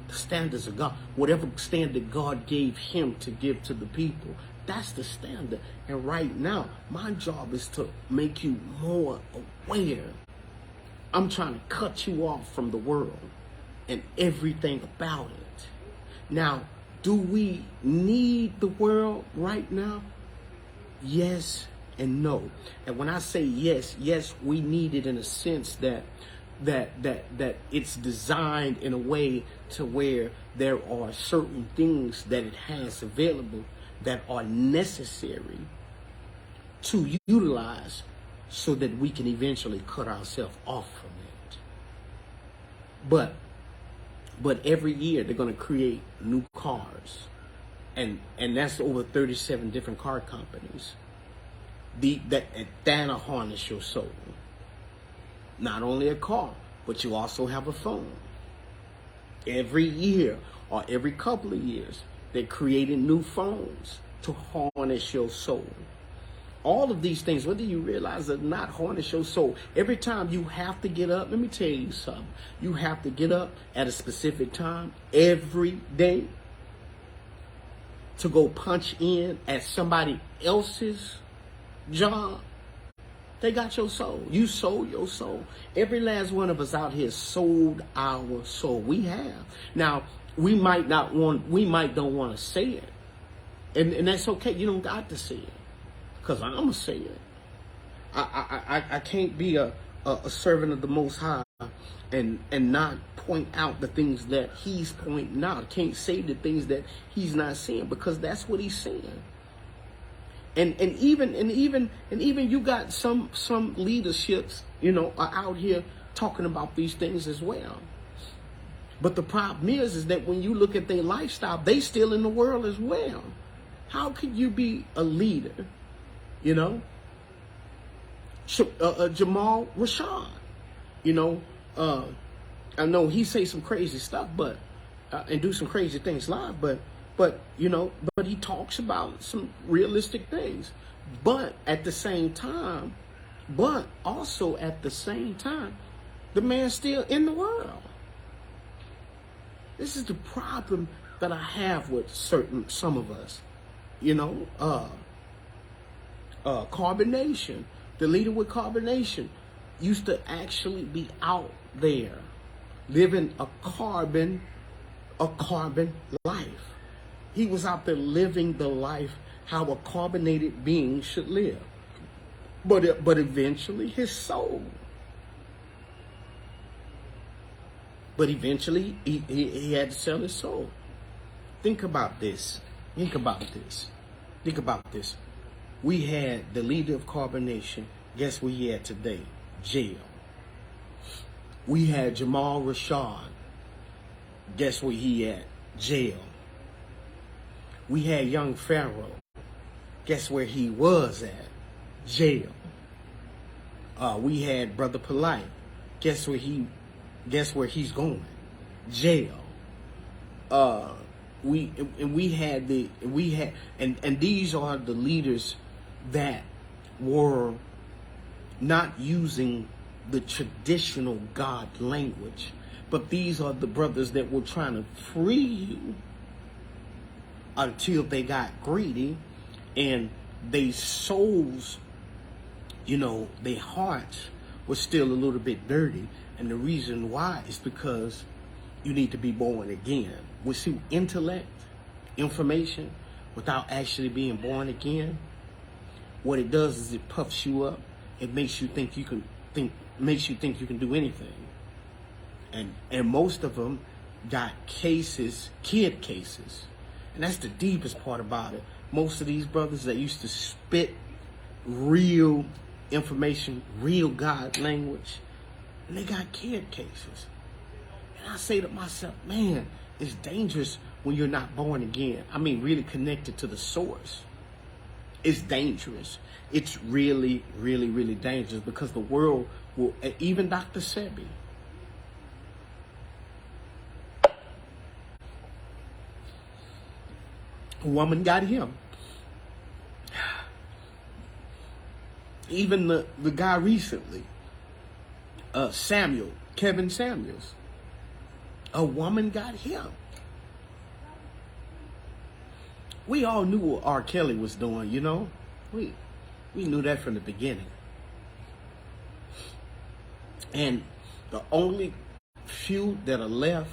The standards of God. Whatever standard God gave him to give to the people, that's the standard. And right now, my job is to make you more aware. I'm trying to cut you off from the world and everything about it. Now, Do we need the world right now? Yes and no. And when I say yes, we need it in a sense that it's designed in a way to where there are certain things that it has available that are necessary to utilize so that we can eventually cut ourselves off from it. But every year they're going to create new cars, and that's over 37 different car companies. That'll harness your soul. Not only a car, but you also have a phone. Every year or every couple of years, they're creating new phones to harness your soul. All of these things, whether you realize it or not, harness your soul. Every time you have to get up, let me tell you something. You have to get up at a specific time every day to go punch in at somebody else's job. They got your soul. You sold your soul. Every last one of us out here sold our soul. We have. Now, we might don't want to say it. And that's okay. You don't got to say it. Because I'm going to say it. I can't be a servant of the Most High and not point out the things that he's pointing out. I can't say the things that he's not saying, because that's what he's saying. And even you got some leaderships, are out here talking about these things as well. But the problem is that when you look at their lifestyle, they still in the world as well. How could you be a leader? Jamal Rashad, I know he say some crazy stuff, but and do some crazy things live, but he talks about some realistic things. But also at the same time, the man's still in the world. This is the problem that I have with some of us. Carbonation, the leader with Carbonation, used to actually be out there living a carbon life. He was out there living the life how a carbonated being should live. But eventually his soul. But eventually he had to sell his soul. Think about this. We had the leader of Carbonation. Guess what he had today? Jail. We had Jamal Rashad. Guess where he at? Jail. We had young Pharaoh. Guess where he was at? Jail. We had Brother Polite. Guess where he's going? Jail. These are the leaders that were not using the traditional God language, but these are the brothers that were trying to free you until they got greedy and their souls, their hearts were still a little bit dirty. And the reason why is because you need to be born again. With intellect, information, without actually being born again, what it does is it puffs you up. It makes you think you can do anything. And most of them got kid cases. And that's the deepest part about it. Most of these brothers that used to spit real information, real God language, and they got kid cases. And I say to myself, man, it's dangerous when you're not born again. I mean, really connected to the source. It's dangerous. It's really, really, really dangerous, because the world will, even Dr. Sebi, a woman got him. Even the guy recently, Kevin Samuels, a woman got him. We all knew what R. Kelly was doing, We knew that from the beginning. And the only few that are left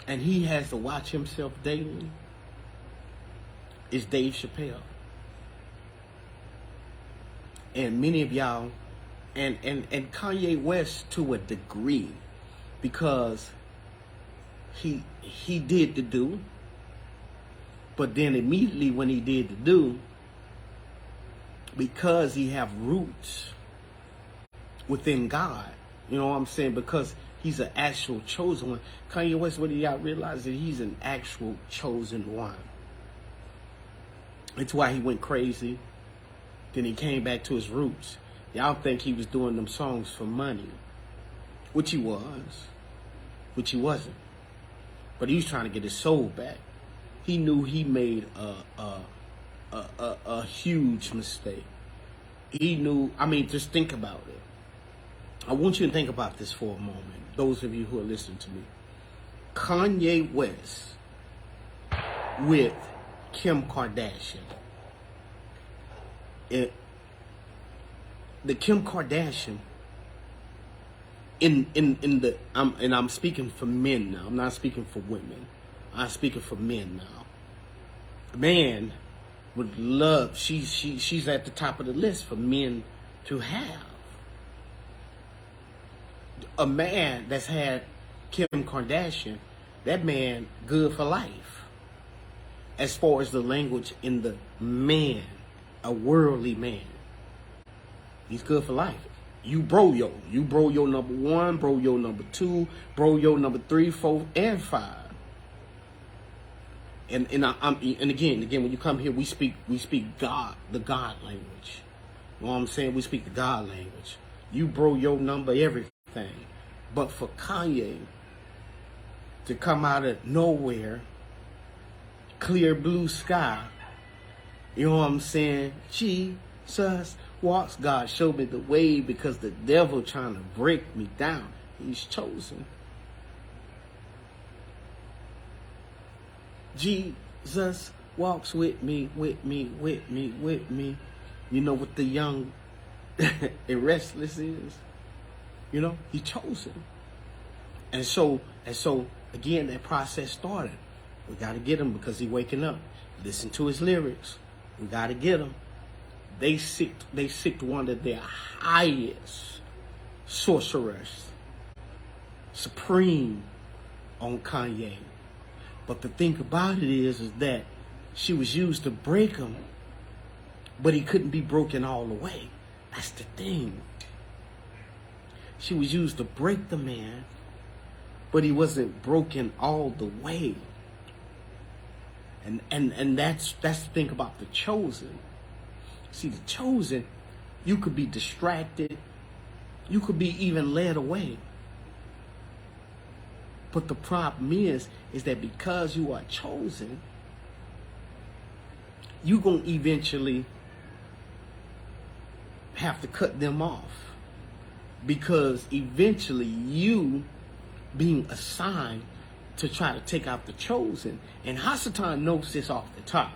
and he has to watch himself daily, is Dave Chappelle. And many of y'all, and Kanye West to a degree, because he did the do, but then immediately when he did the do, because he have roots within God, you know what I'm saying? Because he's an actual chosen one. Kanye West, what do y'all realize? That he's an actual chosen one. It's why he went crazy. Then he came back to his roots. Y'all think he was doing them songs for money, which he was, which he wasn't. But he was trying to get his soul back. He knew he made a huge mistake. He knew, I mean, just think about it. I want you to think about this for a moment, those of you who are listening to me. Kanye West with Kim Kardashian. The Kim Kardashian in the I'm speaking for men now. I'm not speaking for women. I'm speaking for men now. A man would love, she's at the top of the list for men to have. A man that's had Kim Kardashian, that man good for life. As far as the language in the man, a worldly man, he's good for life. You bro your number 1, bro your number 2, bro your number 3, 4, and 5. And again, when you come here, we speak God, the God language. You know what I'm saying? We speak the God language. You bro your number, everything. But for Kanye to come out of nowhere, clear blue sky, you know what I'm saying? Jesus walks, God showed me the way because the devil trying to break me down. He's chosen. Jesus walks with me. You know what the young and restless is? You know, he chosen. And so again, that process started. We got to get him because he waking up. Listen to his lyrics. We got to get him. They sicked one of their highest sorcerers, supreme, on Kanye. But the thing about it is that she was used to break him, but he couldn't be broken all the way. That's the thing. She was used to break the man, but he wasn't broken all the way. And that's the thing about the chosen. See, the chosen, you could be distracted, you could be even led away. But the problem is that because you are chosen, you're going to eventually have to cut them off. Because eventually you being assigned to try to take out the chosen. And Hasatan knows this off the top.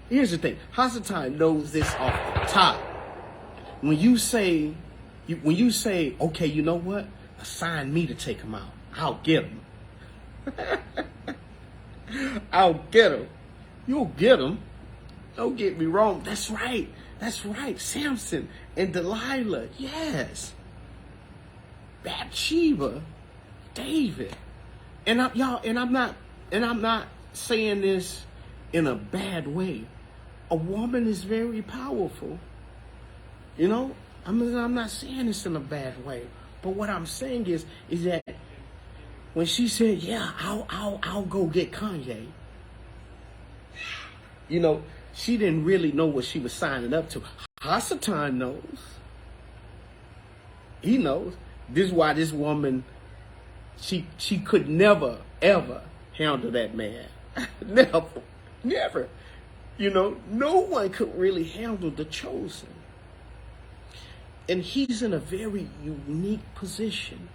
Here's the thing. Hasatan knows this off the top. When you say, okay, you know what? Assign me to take him out. I'll get him. I'll get him. You'll get him. Don't get me wrong. That's right. That's right. Samson and Delilah. Yes. Bathsheba, David. And I'm not saying this in a bad way. A woman is very powerful. You know, I'm not saying this in a bad way. But what I'm saying is that when she said, "Yeah, I'll go get Kanye," you know, she didn't really know what she was signing up to. Hasatan knows. He knows. This is why this woman, she could never, ever handle that man. Never. You know, no one could really handle the chosen. And he's in a very unique position.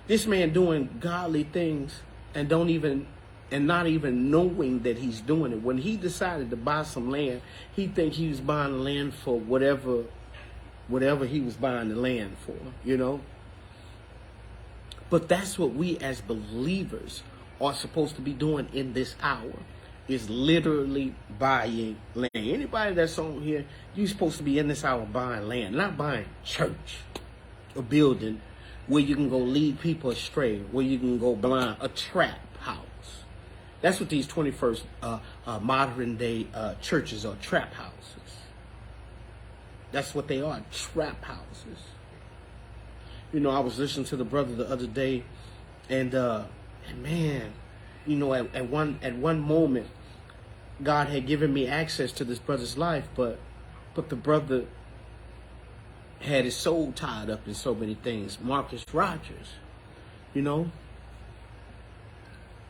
This man doing godly things and not even knowing that he's doing it. When he decided to buy some land, he think he was buying land for whatever he was buying the land for, you know. But that's what we as believers are supposed to be doing in this hour, is literally buying land. Anybody that's on here, you're supposed to be in this hour buying land, not buying church, a building where you can go lead people astray, where you can go blind, a trap house. That's what these 21st modern day churches are, trap houses. That's what they are, trap houses. You know, I was listening to the brother the other day, and man, you know, at one moment, God had given me access to this brother's life, but the brother had his soul tied up in so many things. Marcus Rogers, you know,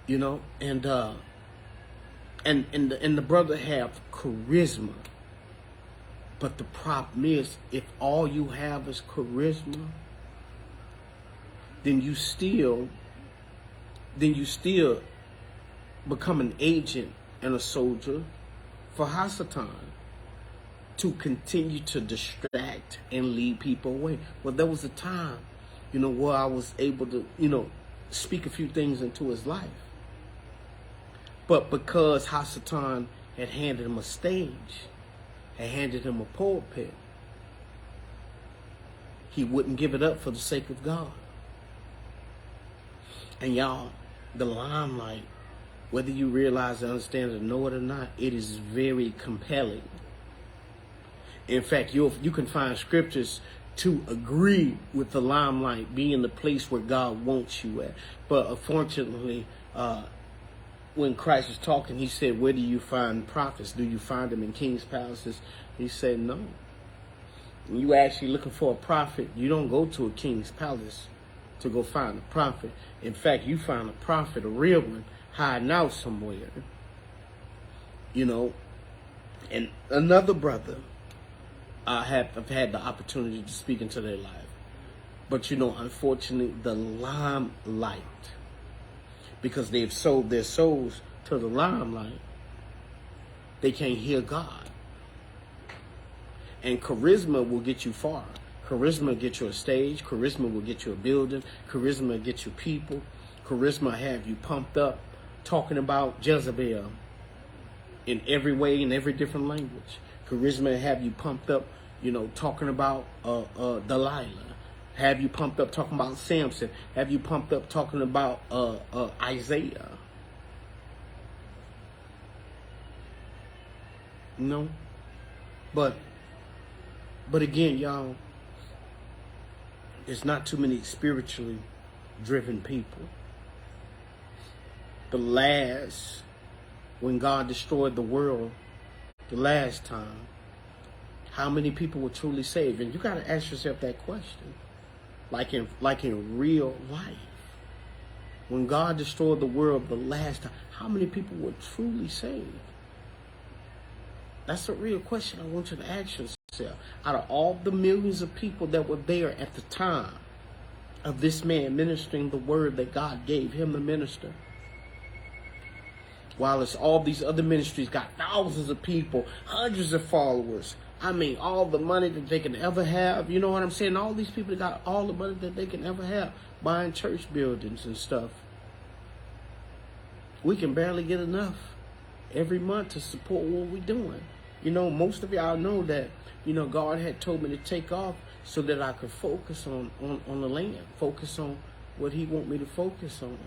and the brother have charisma, but the problem is, if all you have is charisma, then you still become an agent and a soldier for Hasatan to continue to distract and lead people away. Well, there was a time, you know, where I was able to, you know, speak a few things into his life. But because Hasatan had handed him a stage, had handed him a pulpit, he wouldn't give it up for the sake of God. And y'all, the limelight, whether you realize and understand it or know it or not, it is very compelling. In fact, you can find scriptures to agree with the limelight being the place where God wants you at. But unfortunately, when Christ was talking, he said, where do you find prophets? Do you find them in king's palaces? He said, no. When you actually looking for a prophet, you don't go to a king's palace to go find a prophet. In fact, you find a prophet, a real one, hiding out somewhere. You know, and another brother, I've had the opportunity to speak into their life. But, you know, unfortunately, the limelight, because they've sold their souls to the limelight, they can't hear God. And charisma will get you far. Charisma will get you a stage. Charisma will get you a building. Charisma will get you people. Charisma have you pumped up, talking about Jezebel in every way, in every different language. Charisma have you pumped up, you know, talking about Delilah. Have you pumped up talking about Samson. Have you pumped up talking about Isaiah. You know? But again, y'all, there's not too many spiritually driven people. When God destroyed the world the last time, how many people were truly saved? And you got to ask yourself that question. Like in real life. When God destroyed the world the last time, how many people were truly saved? That's a real question I want you to ask yourself. Out of all the millions of people that were there at the time of this man ministering the word that God gave him to minister, while it's all these other ministries got thousands of people, hundreds of followers, I mean, all the money that they can ever have, you know what I'm saying? All these people got all the money that they can ever have, buying church buildings and stuff. We can barely get enough every month to support what we're doing. You know, most of y'all know that, you know, God had told me to take off so that I could focus on the land, focus on what he want me to focus on.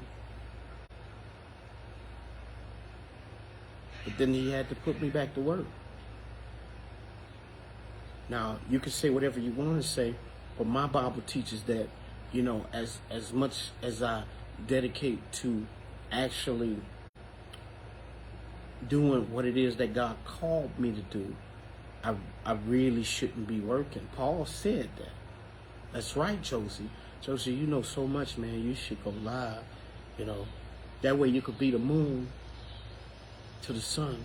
But then he had to put me back to work. Now, you can say whatever you want to say, but my Bible teaches that, you know, as much as I dedicate to actually doing what it is that God called me to do, I really shouldn't be working. Paul said that. That's right, Josie. Josie, you know so much, man. You should go live, you know. That way you could be the moon to the sun.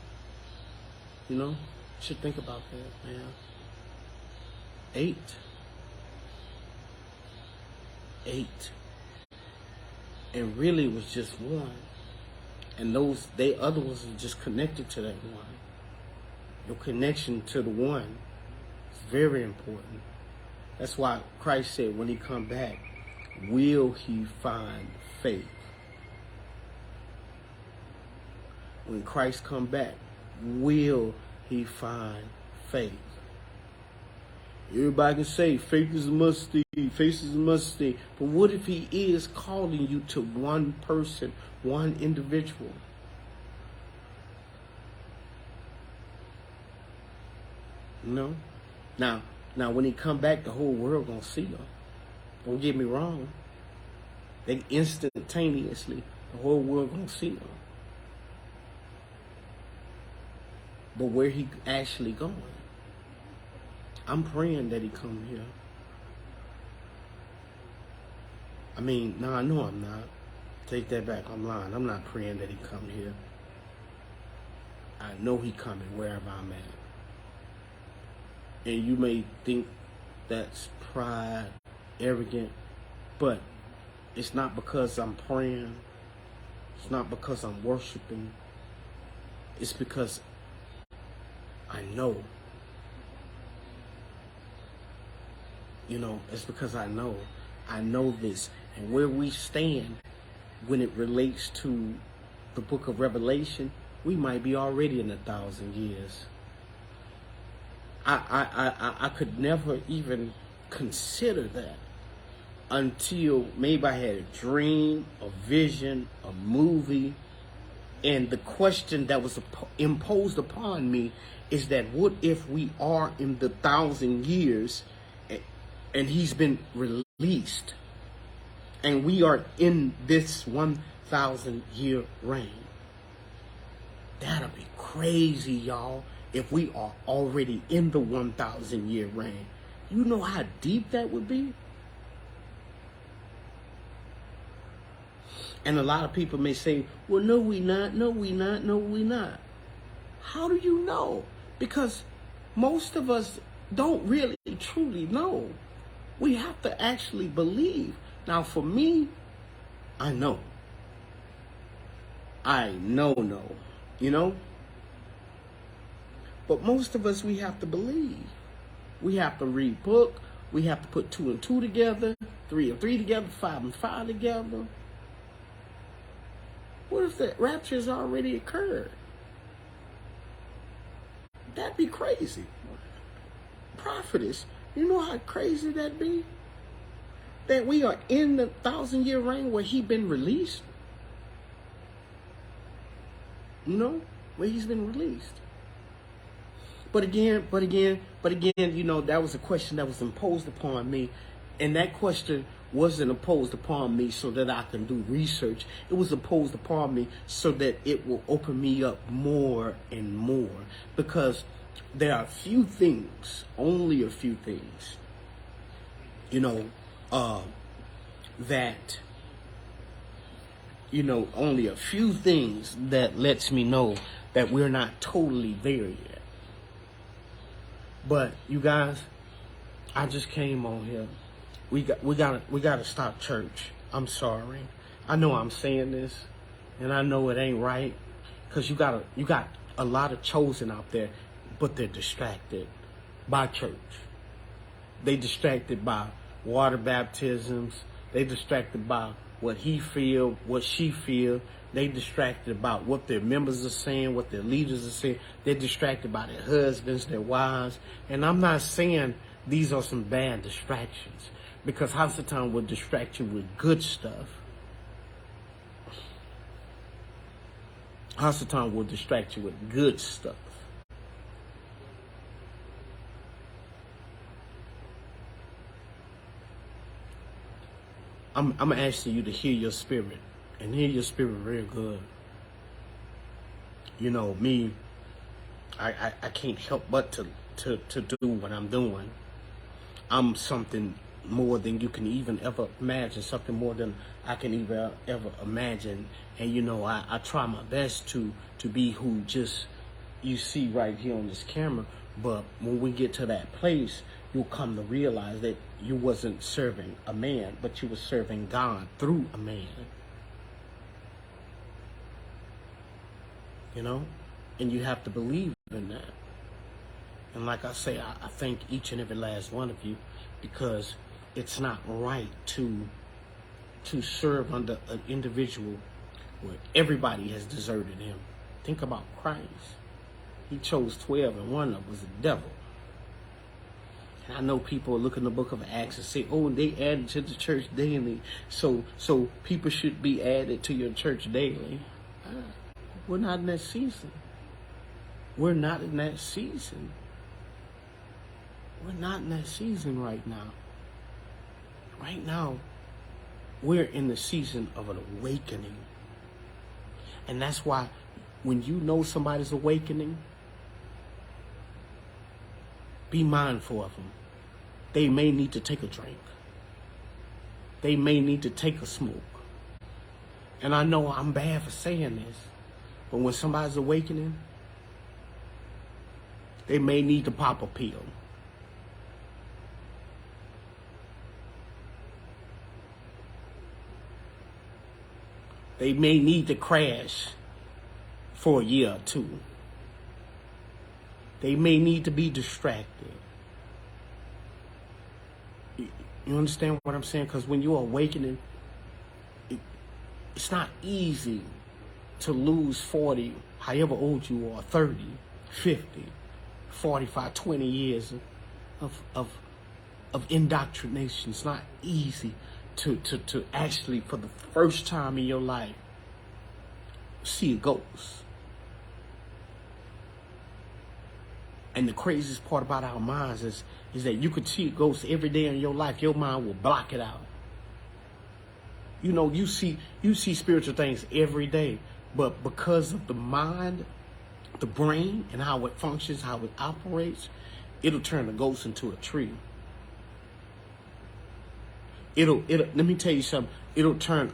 You know? You should think about that, man. 8. And really it was just one. And other ones are just connected to that one. Your connection to the one is very important. That's why Christ said when he come back, will he find faith? When Christ come back, will he find faith? Everybody can say faith is a must-see, faith is a must-see. But what if he is calling you to one person, one individual? You know? Now when he come back, the whole world gonna see him. Don't get me wrong. They instantaneously, the whole world gonna see him. But where he actually going? I'm praying that he come here. I mean, no, I know I'm not. Take that back. I'm lying. I'm not praying that he come here. I know he coming wherever I'm at. And you may think that's pride, arrogant, but it's not because I'm praying. It's not because I'm worshiping. It's because I know. You know, it's because I know. I know this. And where we stand when it relates to the book of Revelation, we might be already in 1,000 years. I could never even consider that until maybe I had a dream, a vision, a movie, and the question that was imposed upon me is that what if we are in the 1,000 years and he's been released and we are in this 1,000 year reign? That'll be crazy, y'all. If we are already in the 1,000 year reign, you know how deep that would be? And a lot of people may say, well, no, we not, no, we not, no, we not. How do you know? Because most of us don't really truly know. We have to actually believe. Now, for me, I know. I know, you know? But most of us, we have to believe. We have to read book. We have to put 2 and 2 together, 3 and 3 together, 5 and 5 together. What if the rapture has already occurred? That'd be crazy. Prophetess, you know how crazy that'd be? That we are in the 1,000 year reign where he been released. You know, where he's been released. But again, you know, that was a question that was imposed upon me. And that question wasn't imposed upon me so that I can do research. It was imposed upon me so that it will open me up more and more. Because there are a few things, only a few things, you know, that, you know, only a few things that lets me know that we're not totally there yet. But you guys, I just came on here. We gotta stop church. I'm sorry. I know I'm saying this, and I know it ain't right, because you got a lot of chosen out there, but they're distracted by church. They distracted by water baptisms. They distracted by what he feel, what she feel. They distracted about what their members are saying, what their leaders are saying. They're distracted by their husbands, their wives. And I'm not saying these are some bad distractions, because Hasatan will distract you with good stuff. Hasatan will distract you with good stuff. I'm asking you to hear your spirit, and hear your spirit real good. You know, me, I can't help but to do what I'm doing. I'm something more than you can even ever imagine, something more than I can even ever imagine. And you know, I try my best to be who just you see right here on this camera. But when we get to that place, you'll come to realize that you wasn't serving a man, but you were serving God through a man. You know? And you have to believe in that. And like I say, I thank each and every last one of you, because it's not right to to serve under an individual where everybody has deserted him. Think about Christ. He chose 12 and one of them was the devil. And I know people look in the book of Acts and say, oh, they added to the church daily. So people should be added to your church daily. We're not in that season. We're not in that season. We're not in that season right now. Right now, we're in the season of an awakening. And that's why when you know somebody's awakening, be mindful of them. They may need to take a drink. They may need to take a smoke. And I know I'm bad for saying this, but when somebody's awakening, they may need to pop a pill. They may need to crash for a year or two. They may need to be distracted. You understand what I'm saying? Because when you're awakening, it's not easy to lose 40, however old you are, 30, 50, 45, 20 years of indoctrination. It's not easy to actually, for the first time in your life, see a ghost. And the craziest part about our minds is that you could see a ghost every day in your life. Your mind will block it out. You know, you see spiritual things every day, but because of the mind, the brain, and how it functions, how it operates, it'll turn the ghost into a tree. It'll let me tell you something. It'll turn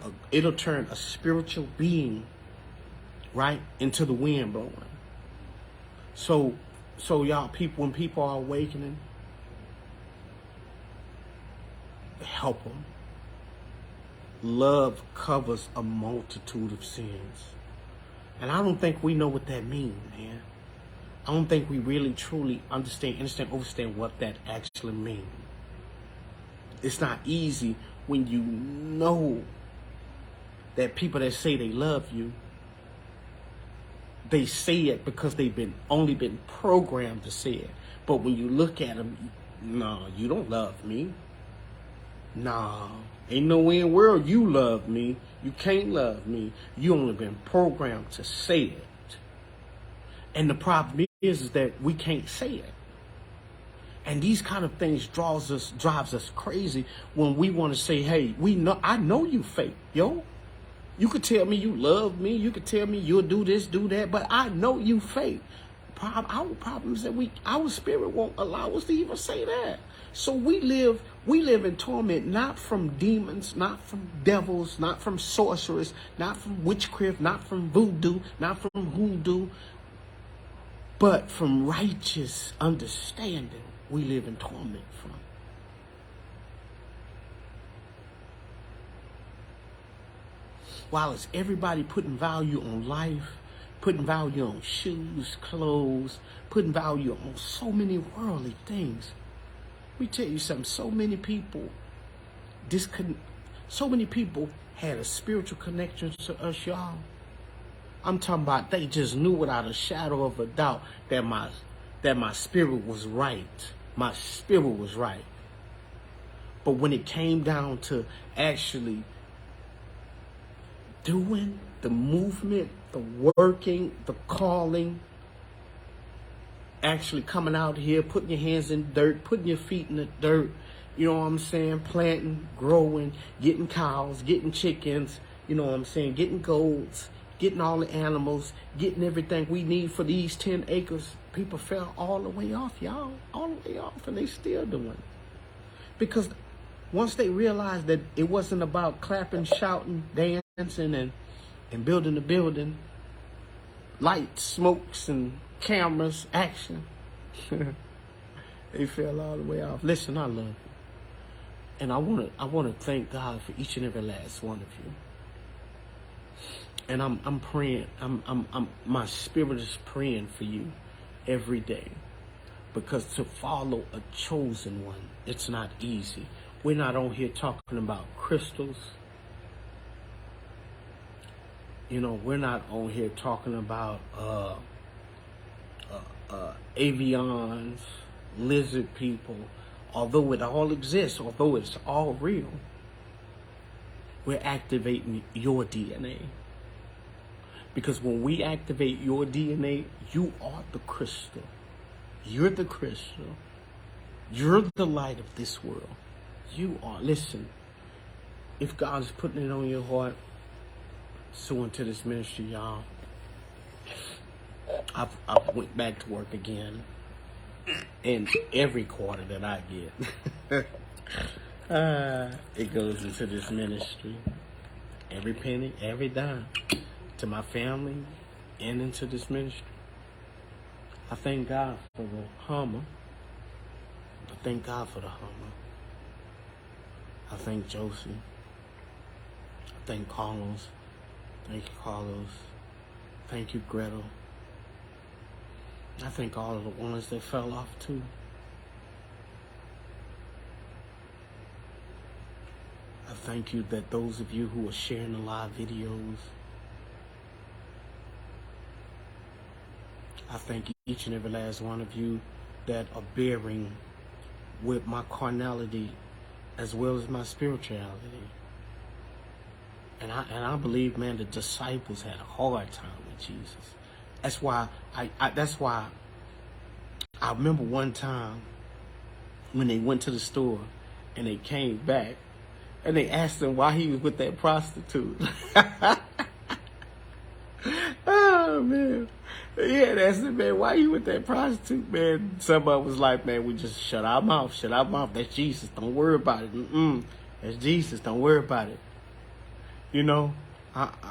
a spiritual being, right, into the wind blowing. So y'all, people, when people are awakening, help them. Love covers a multitude of sins. And I don't think we know what that means, man. I don't think we really, truly understand what that actually means. It's not easy when you know that people that say they love you, they say it because they've only been programmed to say it. But when you look at them, no, you don't love me. No, ain't no way in the world you love me. You can't love me. You only been programmed to say it. And the problem is that we can't say it. And these kind of things drives us crazy when we want to say, hey, I know you fake, yo. You could tell me you love me. You could tell me you'll do this, do that, but I know you fake. Our problem is that our spirit won't allow us to even say that. So we live in torment, not from demons, not from devils, not from sorcerers, not from witchcraft, not from voodoo, not from hoodoo, but from righteous understanding. We live in torment from. While it's everybody putting value on life, putting value on shoes, clothes, putting value on so many worldly things. Let me tell you something. So many people had a spiritual connection to us, y'all. I'm talking about they just knew without a shadow of a doubt that my spirit was right. My spirit was right. But when it came down to actually doing the movement, the working, the calling, actually coming out here, putting your hands in dirt, putting your feet in the dirt, you know what I'm saying, planting, growing, getting cows, getting chickens, you know what I'm saying, getting goats, getting all the animals, getting everything we need for these 10 acres. People fell all the way off, y'all, all the way off, and they still doing it. Because once they realized that it wasn't about clapping, shouting, dancing, and building the building, lights, smokes, and cameras, action, they fell all the way off. Listen, I love you. And I want to thank God for each and every last one of you. And I'm praying, my spirit is praying for you every day. Because to follow a chosen one, it's not easy. We're not on here talking about crystals. You know, we're not on here talking about avians, lizard people. Although it all exists, although it's all real, we're activating your DNA. Because when we activate your DNA, you are the crystal. You're the crystal. You're the light of this world. You are. Listen, if God is putting it on your heart, sow into this ministry, y'all. I went back to work again. And every quarter that I get, it goes into this ministry. Every penny, every dime, to my family and into this ministry. I thank God for the Hummer. I thank God for the Hummer. I thank Josie. I thank Carlos. Thank you, Carlos. Thank you, Gretel. I thank all of the ones that fell off too. I thank you that those of you who are sharing the live videos. I thank each and every last one of you that are bearing with my carnality as well as my spirituality. And I believe, man, the disciples had a hard time with Jesus. That's why I remember one time when they went to the store and they came back and they asked him why he was with that prostitute. Oh, man. Yeah, that's it, man. Why you with that prostitute, man? Somebody was like, man, we just shut our mouth. Shut our mouth. That's Jesus. Don't worry about it. That's Jesus. Don't worry about it. You know, and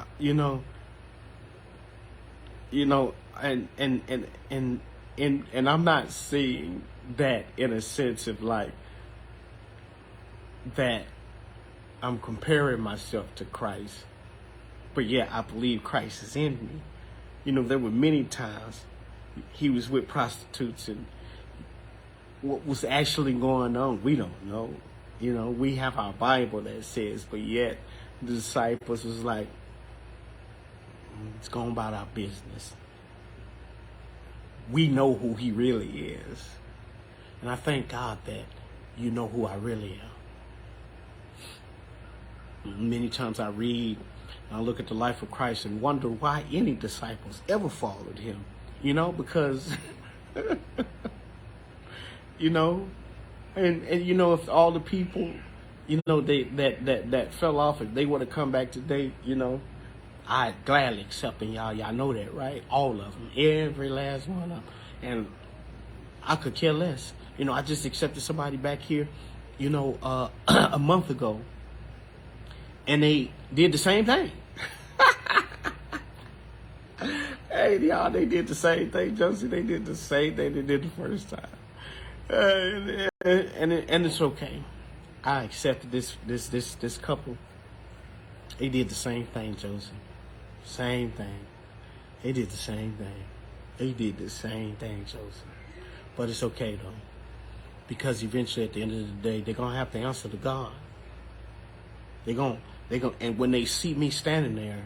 I'm not saying that in a sense of like that I'm comparing myself to Christ, but yeah, I believe Christ is in me. You know, there were many times he was with prostitutes, and what was actually going on, we don't know. You know, we have our Bible that says, but yet the disciples was like, it's going about our business. We know who he really is. And I thank God that you know who I really am. Many times I read and I look at the life of Christ and wonder why any disciples ever followed him. You know, because, you know, and you know, if all the people, you know, that fell off, if they would have come back today, you know, I gladly accept them, y'all. Y'all know that, right? All of them, every last one of them. And I could care less. You know, I just accepted somebody back here, you know, a month ago, and they did the same thing. Hey, y'all, they did the same thing, Josie. They did the same thing they did the first time, and it's okay. I accepted this couple. They did the same thing, Josie. Same thing. They did the same thing. They did the same thing, Joseph. But it's okay, though. Because eventually, at the end of the day, they're going to have to answer to God. They're going, and when they see me standing there,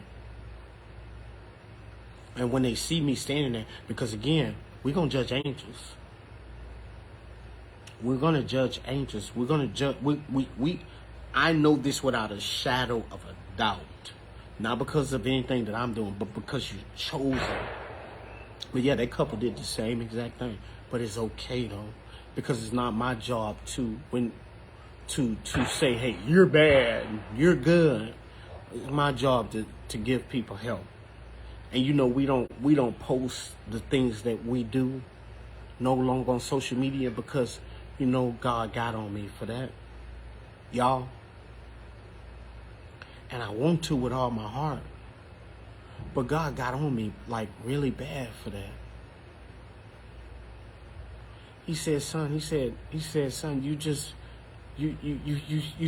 because again, we're going to judge angels. We're going to judge angels. We're going to judge, I know this without a shadow of a doubt. Not because of anything that I'm doing, but because you're chosen. But yeah, that couple did the same exact thing. But it's okay though, because it's not my job to say, hey, you're bad, you're good. It's my job to give people help. And you know, we don't post the things that we do no longer on social media because, you know, God got on me for that. Y'all. And I want to with all my heart. But God got on me like really bad for that. He said, son, you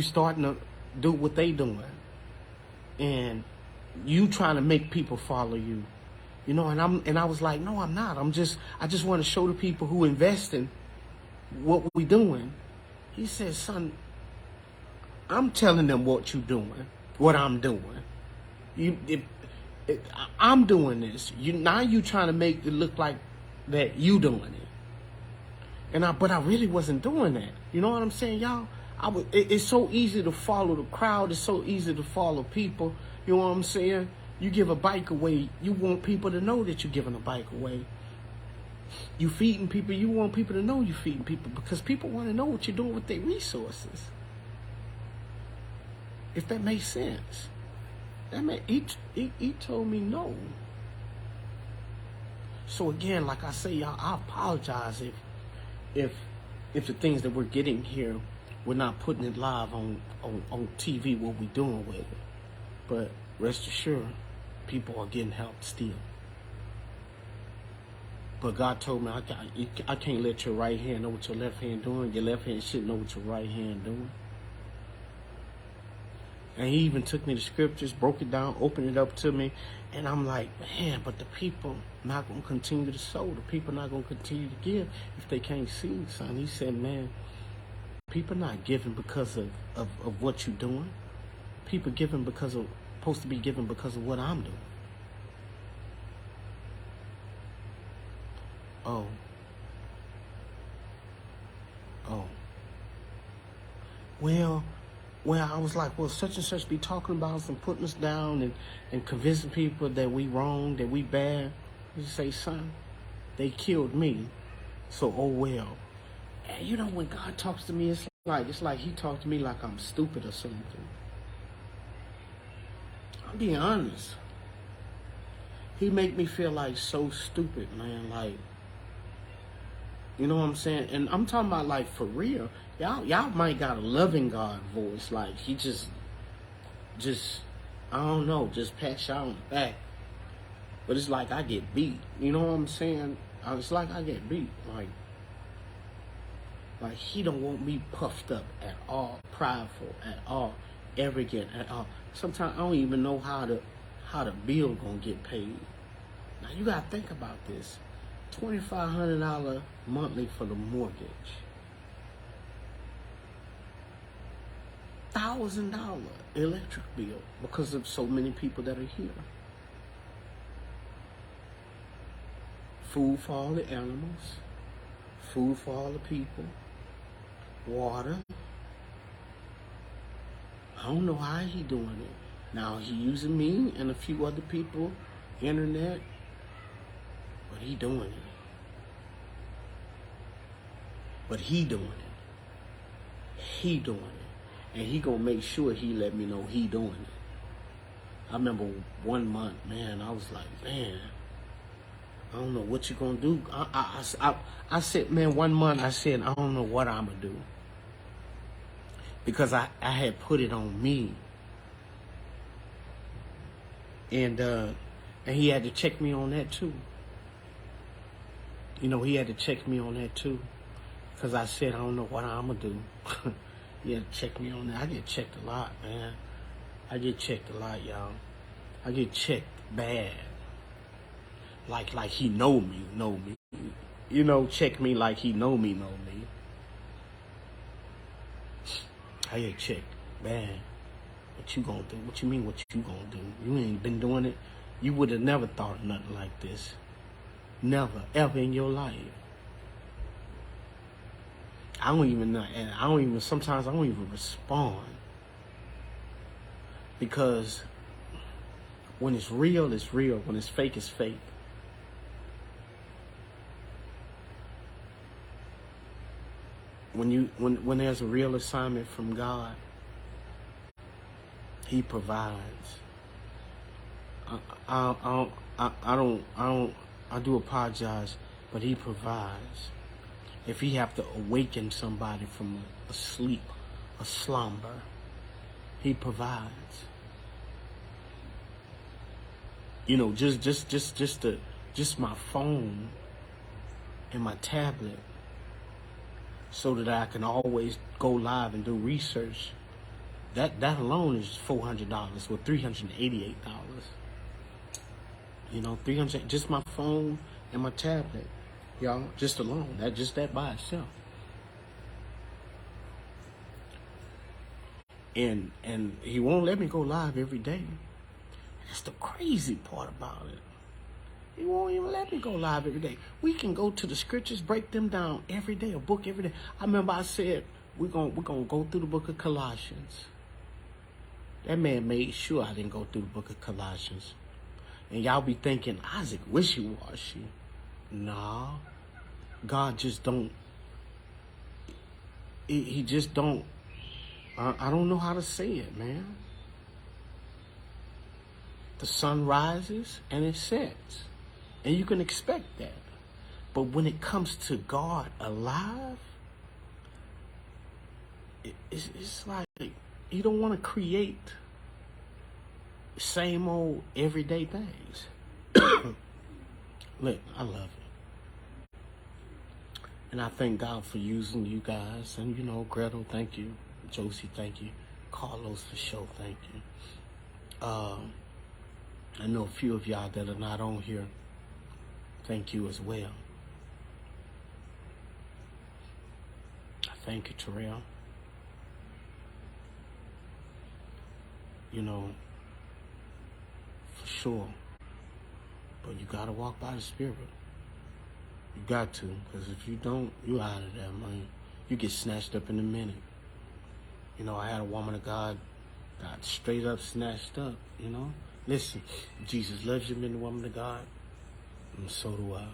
starting to do what they doing. And you trying to make people follow you. You know, and I was like, no, I'm not. I just want to show the people who invest in what we doing. He said, son, I'm telling them what you doing. What I'm doing. I'm doing this. Now you trying to make it look like that you doing it. But I really wasn't doing that. You know what I'm saying, y'all? It's so easy to follow the crowd. It's so easy to follow people. You know what I'm saying? You give a bike away, you want people to know that you're giving a bike away. You feeding people, you want people to know you feeding people because people want to know what you're doing with their resources. If that makes sense. He told me no. So again, like I say, y'all, I apologize if the things that we're getting here, we're not putting it live on TV, what we doing with it. But rest assured, people are getting help still. But God told me I can't let your right hand know what your left hand doing. Your left hand should know what your right hand doing. And he even took me to scriptures, broke it down, opened it up to me. And I'm like, man, but the people not going to continue to sow. The people not going to continue to give if they can't see, son. He said, man, people not giving because of what you're doing. People giving supposed to be giving because of what I'm doing. Oh. Well, I was like, well, such and such be talking about us and putting us down and convincing people that we wrong, that we bad. You say, son, they killed me, so oh well. And you know, when God talks to me, it's like he talked to me like I'm stupid or something. I'm being honest. He make me feel like so stupid, man. Like, you know what I'm saying? And I'm talking about like for real. Y'all might got a loving God voice. Like he just I don't know, just pat y'all on the back. But it's like I get beat. You know what I'm saying? It's like I get beat. Like he don't want me puffed up at all, prideful at all, arrogant at all. Sometimes I don't even know how the bill gonna get paid. Now you gotta think about this. $2,500 monthly for the mortgage. $1,000 electric bill because of so many people that are here. Food for all the animals, food for all the people, water. I don't know how he doing it. Now he using me and a few other people, internet, but he doing it. He doing it. And he gonna make sure he let me know he doing it. I remember 1 month, man, I was like, man, I don't know what you gonna do. I said, man, 1 month, I said, I don't know what I'm gonna do. Because I had put it on me. And he had to check me on that too. You know, he had to check me on that too. Because I said, I don't know what I'm going to do. He had to check me on that. I get checked a lot, man. I get checked a lot, y'all. I get checked bad. Like he know me. You know, check me like he know me. I get checked bad. What you gonna do? What you mean what you gonna do? You ain't been doing it. You would have never thought of nothing like this. Never, ever in your life. I don't even sometimes I don't even respond. Because when it's real, it's real. When it's fake, it's fake. When there's a real assignment from God, He provides. I do apologize, but He provides. If He have to awaken somebody from a sleep, a slumber, He provides. You know, just my phone and my tablet, so that I can always go live and do research. That alone is $400, or $388. You know, $300, just my phone and my tablet, y'all, just alone. That by itself. And He won't let me go live every day. That's the crazy part about it. He won't even let me go live every day. We can go to the scriptures, break them down every day, a book every day. I remember I said we're gonna go through the book of Colossians. That man made sure I didn't go through the book of Colossians. And y'all be thinking, Isaac wishy-washy. Nah. God just don't. He just don't. I don't know how to say it, man. The sun rises and it sets. And you can expect that. But when it comes to God alive, it's like you don't want to create same old everyday things. Look, I love it. And I thank God for using you guys. And, you know, Gretel, thank you. Josie, thank you. Carlos, for sure, thank you. I know a few of y'all that are not on here. Thank you as well. I thank you, Terrell. You know, for sure. But you gotta walk by the Spirit. You got to, because if you don't, you out of there, man. You get snatched up in a minute. You know, I had a woman of God got straight up snatched up, you know. Listen, Jesus loves you, man, the woman of God, and so do I.